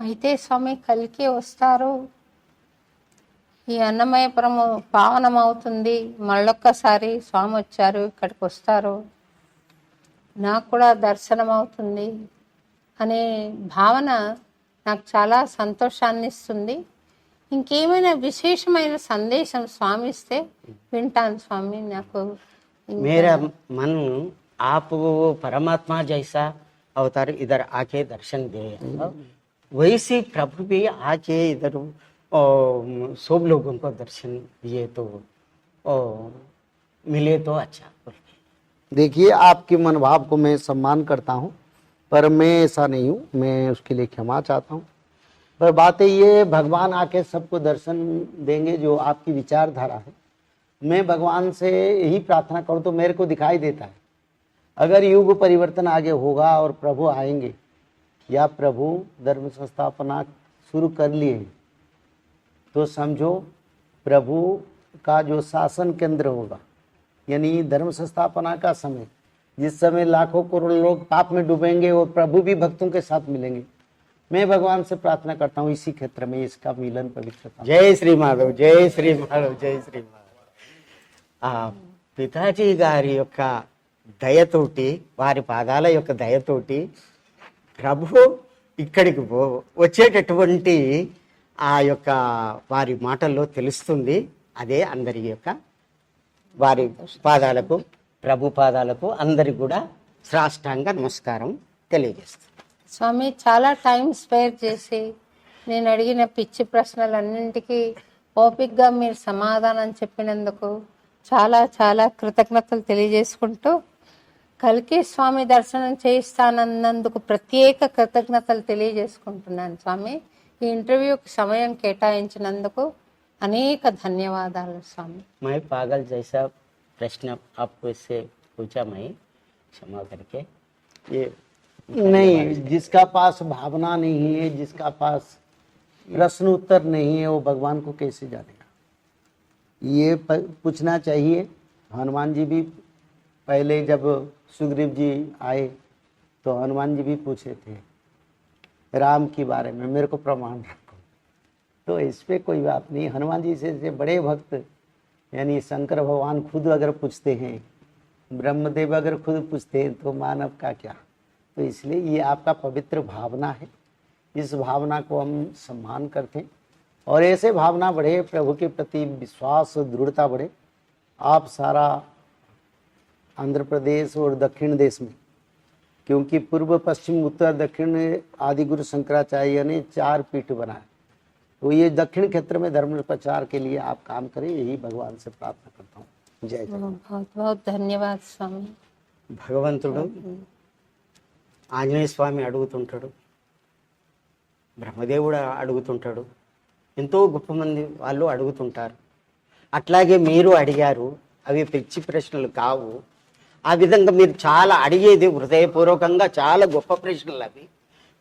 అయితే స్వామి కలికి వస్తారు, ఈ అన్నమయపురము పావనం అవుతుంది, మళ్ళొక్కసారి స్వామి వచ్చారు, ఇక్కడికి వస్తారు, నాకు కూడా దర్శనం అవుతుంది అనే భావన నాకు చాలా సంతోషాన్ని ఇస్తుంది. ఇంకేమైనా విశేషమైన సందేశం స్వామి ఇస్తే వింటాను స్వామి. నాకు मेरा मन आप वो परमात्मा जैसा अवतार इधर आके दर्शन दे, वैसे प्रभु भी आके इधर सब लोगों को दर्शन दिए तो मिले तो अच्छा। देखिए, आपके मनोभाव को मैं सम्मान करता हूँ, पर मैं ऐसा नहीं हूँ, मैं उसके लिए क्षमा चाहता हूँ। पर बात ये, भगवान आके सबको दर्शन देंगे जो आपकी विचारधारा है। मैं भगवान से यही प्रार्थना करूँ तो मेरे को दिखाई देता है, अगर युग परिवर्तन आगे होगा और प्रभु आएंगे या प्रभु धर्म संस्थापना शुरू कर लिए तो समझो प्रभु का जो शासन केंद्र होगा, यानी धर्म संस्थापना का समय, जिस समय लाखों करोड़ लोग पाप में डूबेंगे और प्रभु भी भक्तों के साथ मिलेंगे। मैं भगवान से प्रार्थना करता हूँ इसी क्षेत्र में इसका मिलन पवित्रता। जय श्री माधव, जय श्री माधव, जय श्री माधव। పితాజీ గారి యొక్క దయతోటి, వారి పాదాల యొక్క దయతోటి ప్రభు ఇక్కడికి వచ్చేటటువంటి ఆ యొక్క వారి మాటల్లో తెలుస్తుంది. అదే అందరి యొక్క వారి పాదాలకు, ప్రభు పాదాలకు అందరికి కూడా సాష్టాంగ నమస్కారం తెలియజేస్తుంది. స్వామి చాలా టైం స్పేర్ చేసి నేను అడిగిన పిచ్చి ప్రశ్నలన్నింటికీ ఓపిక్గా మీరు సమాధానం చెప్పినందుకు చాలా చాలా కృతజ్ఞతలు తెలియజేసుకుంటూ, కల్కి స్వామి దర్శనం చేయిస్తానన్నందుకు ప్రత్యేక కృతజ్ఞతలు తెలియజేసుకుంటున్నాను స్వామి. ఈ ఇంటర్వ్యూకి సమయం కేటాయించినందుకు అనేక ధన్యవాదాలు స్వామి. मैं पागल जैसा प्रश्न आपको इससे पूछा, मैं क्षमा करके ये नहीं, जिसका पास भावना नहीं है, जिसका पास प्रश्न उत्तर नहीं है, वो भगवान को कैसे जानेगा? ये पूछना चाहिए। हनुमान जी भी पहले जब सुग्रीव जी आए तो हनुमान जी भी पूछे थे राम के बारे में, मेरे को प्रमाण रखो। तो इस पे कोई बात नहीं। हनुमान जी से बड़े भक्त यानी शंकर भगवान खुद अगर पूछते हैं, ब्रह्मदेव अगर खुद पूछते हैं तो मानव का क्या। तो इसलिए ये आपका पवित्र भावना है, इस भावना को हम सम्मान करते हैं और ऐसे भावना बढ़े, प्रभु के प्रति विश्वास दृढ़ता बढ़े। आप सारा आंध्र प्रदेश और दक्षिण देश में, क्योंकि पूर्व पश्चिम उत्तर दक्षिण आदि गुरु शंकराचार्य ने 4 पीठ बनाए, तो ये दक्षिण क्षेत्र में धर्म प्रचार के लिए आप काम करें, यही भगवान से प्रार्थना करता हूँ। जय जय। बहुत बहुत धन्यवाद स्वामी. భగవంతుడు ఆంజనేయ స్వామి అడుగుతుంటాడు, బ్రహ్మదేవుడు అడుగుతుంటాడు, ఎంతో గొప్ప మంది వాళ్ళు అడుగుతుంటారు. అట్లాగే మీరు అడిగారు, అవి పిచ్చి ప్రశ్నలు కావు. ఆ విధంగా మీరు చాలా అడిగేది హృదయపూర్వకంగా చాలా గొప్ప ప్రశ్నలు అవి.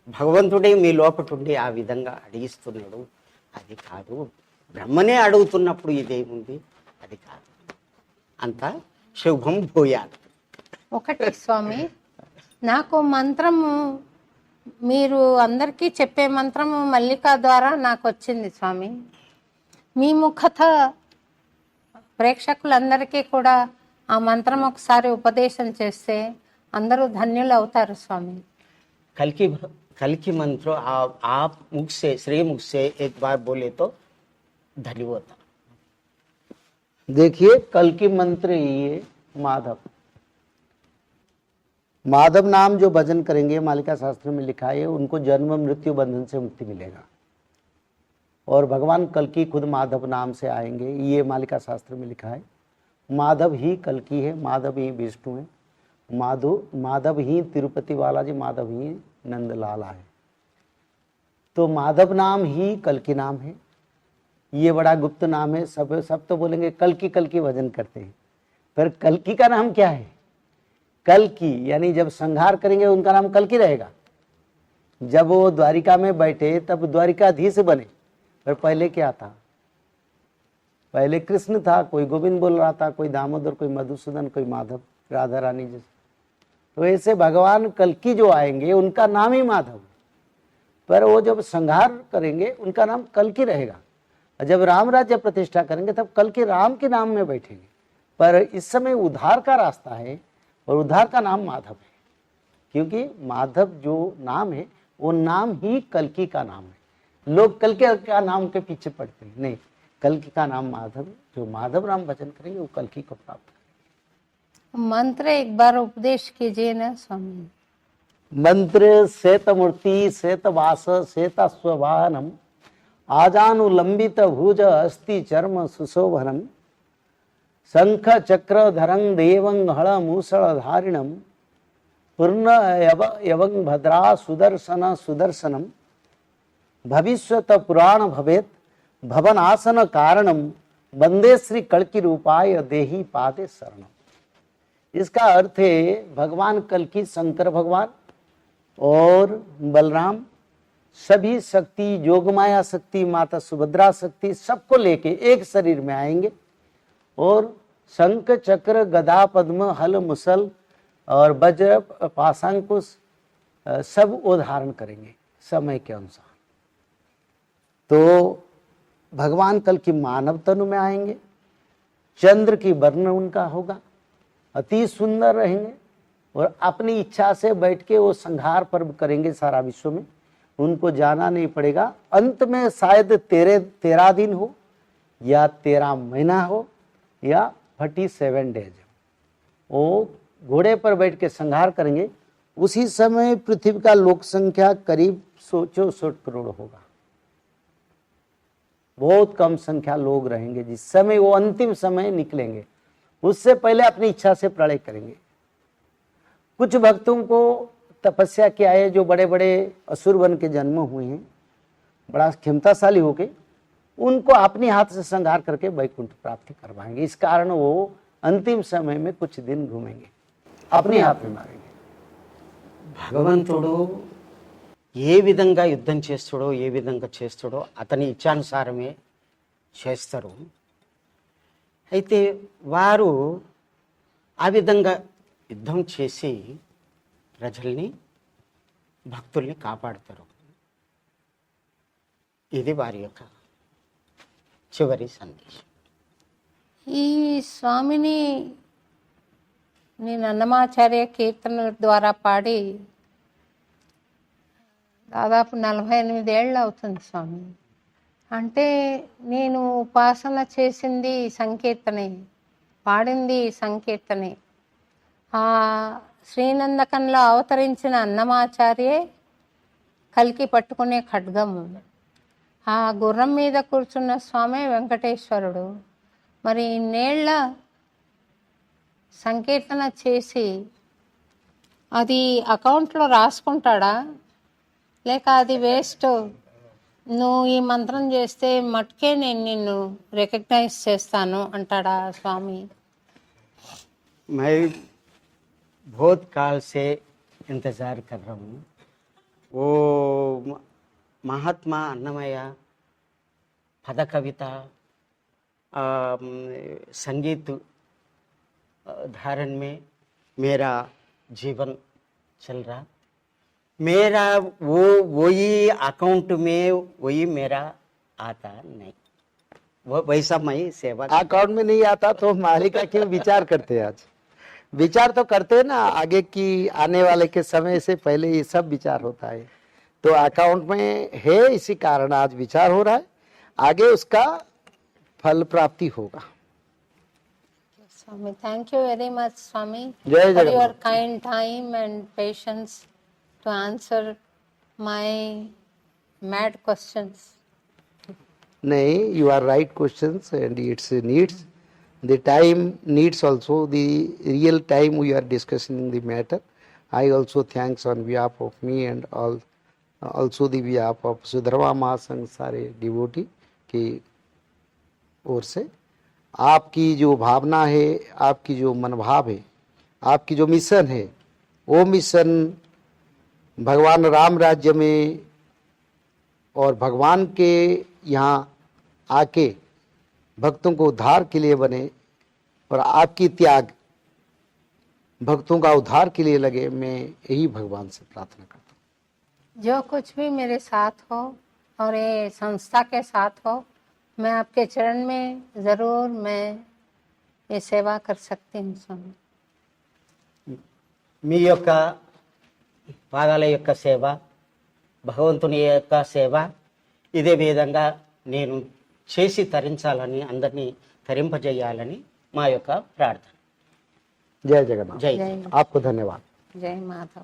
భగవంతుడే మీ లోపటుండి ఆ విధంగా అడిగిస్తున్నాడు. అది కాదు, బ్రహ్మనే అడుగుతున్నప్పుడు ఇదేముంది, అది కాదు. అంతా శుభం భూయాత్. ఒకటి స్వామి, నాకు మంత్రము మీరు అందరికీ చెప్పే మంత్రము మల్లిక ద్వారా నాకు వచ్చింది స్వామి. మీ ముఖత ప్రేక్షకులందరికీ కూడా ఆ మంత్రం ఒకసారి ఉపదేశం చేస్తే అందరూ ధన్యులు అవుతారు స్వామి. कल की मंत्र आप मुख से, श्री मुख से एक बार बोले तो धन्य होता. देखिए, कल की मंत्र ये माधव, माधव नाम जो भजन करेंगे, मालिका शास्त्र में लिखा है, उनको जन्म मृत्यु बंधन से मुक्ति मिलेगा. और भगवान कल की खुद माधव नाम से आएंगे, ये मालिका शास्त्र में लिखा है. माधव ही कल की है, माधव ही विष्णु है, माधव ही तिरुपति बालाजी, माधव ही नंदलाला है. तो माधव नाम ही कल की नाम है. ये बड़ा गुप्त नाम है. सब तो बोलेंगे कल की भजन करते हैं, फिर कल्कि का नाम क्या है? कल्कि, यानी जब संहार करेंगे उनका नाम कल्कि रहेगा। जब वो द्वारिका में बैठे तब द्वारिकाधीश बने, पर पहले क्या था? पहले कृष्ण था, कोई गोविंद बोल रहा था, कोई दामोदर, कोई मधुसूदन, कोई माधव, राधा रानी जैसे। तो ऐसे भगवान कल्कि जो आएंगे उनका नाम ही माधव है, पर वो जब संहार करेंगे उनका नाम कल्कि रहेगा। और जब राम राज्य प्रतिष्ठा करेंगे तब कल्कि राम के नाम में बैठेंगे। पर इस समय उद्धार का रास्ता है और उद्धार का नाम माधव है, क्योंकि माधव जो नाम है वो नाम ही कल्कि का नाम है। लोग कल्कि का नाम के पीछे पड़ते हैं, नहीं, कल्कि का नाम माधव है। जो माधव राम भजन करेंगे वो कल्कि को प्राप्त करेंगे। मंत्र एक बार उपदेश कीजिए ना स्वामी। मंत्र श्वेत मूर्ति श्वेत वास श्वेत स्वभानम आजानुलंबित भुज अस्ति चर्म सुशोभनम शंख चक्र धरं देवं हल मूषल धारिणम पूर्ण यवं भद्रा सुदर्शन सुदर्शनम भविष्यत पुराण भवेत भवनासन कारणम वंदे श्री कल्कि रूपाय देहि पादे शरणम। इसका अर्थ है भगवान कल्कि शंकर भगवान और बलराम सभी शक्ति, जोगमाया शक्ति, माता सुभद्रा शक्ति, सबको लेके एक शरीर में आएंगे और शंख चक्र गदा पद्म हल मुसल और वज्र पाशांकुश सब वो धारण करेंगे समय के अनुसार। तो भगवान कल्कि मानव तनु में आएंगे, चंद्र की वर्ण उनका होगा, अति सुंदर रहेंगे और अपनी इच्छा से बैठ के वो संहार पर्व करेंगे सारा विश्व में। उनको जाना नहीं पड़ेगा। अंत में शायद 13 दिन हो या 13 महीना हो या 47 डेज हो, वो घोड़े पर बैठ के संहार करेंगे। उसी समय पृथ्वी का लोक संख्या करीब 64 करोड़ होगा। बहुत कम संख्या लोग रहेंगे जिस समय वो अंतिम समय निकलेंगे। उससे पहले अपनी इच्छा से प्रलय करेंगे। कुछ भक्तों को तपस्या किया है, जो बड़े बड़े असुर बन के जन्म हुए हैं, बड़ा क्षमताशाली होके, उनको अपने हाथ से संहार करके वैकुंठ प्राप्ति करवाएंगे। इस कारण वो अंतिम समय में कुछ दिन घूमेंगे, अपने हाथ में मारेंगे। భగవంతుడు ఏ విధంగా యుద్ధం చేస్తాడో, ఏ విధంగా చేస్తాడో అతని ఇచ్ఛానుసారమే చేస్తారు. అయితే వారు ఆ విధంగా యుద్ధం చేసి ప్రజల్ని, భక్తుల్ని కాపాడతారు. ఇది వారి యొక్క చివరి సందేశం. ఈ స్వామిని నేను అన్నమాచార్య కీర్తనల ద్వారా పాడి దాదాపు 48 ఏళ్ళు అవుతుంది స్వామి. అంటే నేను ఉపాసన చేసింది సంకీర్తనే, పాడింది సంకీర్తనే. ఆ శ్రీనందకంలో అవతరించిన అన్నమాచార్యే కల్కి పట్టుకునే ఖడ్గము. ఆ గుర్రం మీద కూర్చున్న స్వామి వెంకటేశ్వరుడు. మరి ఇన్నేళ్ల సంకీర్తన చేసి అది అకౌంట్లో రాసుకుంటాడా, లేక అది వేస్ట్, నువ్వు ఈ మంత్రం చేస్తే మటుకే నేను నిన్ను రికగ్నైజ్ చేస్తాను అంటాడా స్వామి? मैं बहुत काल से इंतज़ार कर रहा हूँ. वो महात्मा अन्नमय पद कविता संगीत धारण में मेरा जीवन चल रहा. मेरा वही अकाउंट में वही मेरा आता नहीं, वो वैसा मैं सेवा. अकाउंट में नहीं आता तो मालिक का क्यों विचार करते हैं? आज विचार तो करते हैं ना, आगे की आने वाले के समय से पहले ये सब विचार होता है. तो अकाउंट में है, इसी कारण आज विचार हो रहा है, आगे उसका फल प्राप्ति होगा. Swami, thank you very much, Swami, Jai for Jagannath. your kind time and patience to answer my mad questions. नहीं, you are right questions and it's needs. The time needs also, the real time we are discussing the matter. I also thanks on behalf of me and all, also the behalf of Sudharma Mahasangh सारे डिवोटी की ओर से आपकी जो भावना है, आपकी जो मनोभाव है, आपकी जो मिशन है, वो मिशन भगवान राम राज्य में और भगवान के यहाँ आके भक्तों को उद्धार के लिए बने और आपकी त्याग भक्तों का उद्धार के लिए लगे। मैं यही भगवान से प्रार्थना करता हूँ। जो कुछ भी मेरे साथ हो और ये संस्था के साथ हो, मैं आपके चरण में ज़रूर मैं ये सेवा कर सकती हूँ स्वामी। మీ యొక్క పాదాల యొక్క సేవ, భగవంతుని యొక్క సేవ ఇదే విధంగా నేను చేసి తరించాలని, అందరినీ తరింపజేయాలని మా యొక్క ప్రార్థన. जय जगन्नाथ। జై जय आपको धन्यवाद। जय माधव।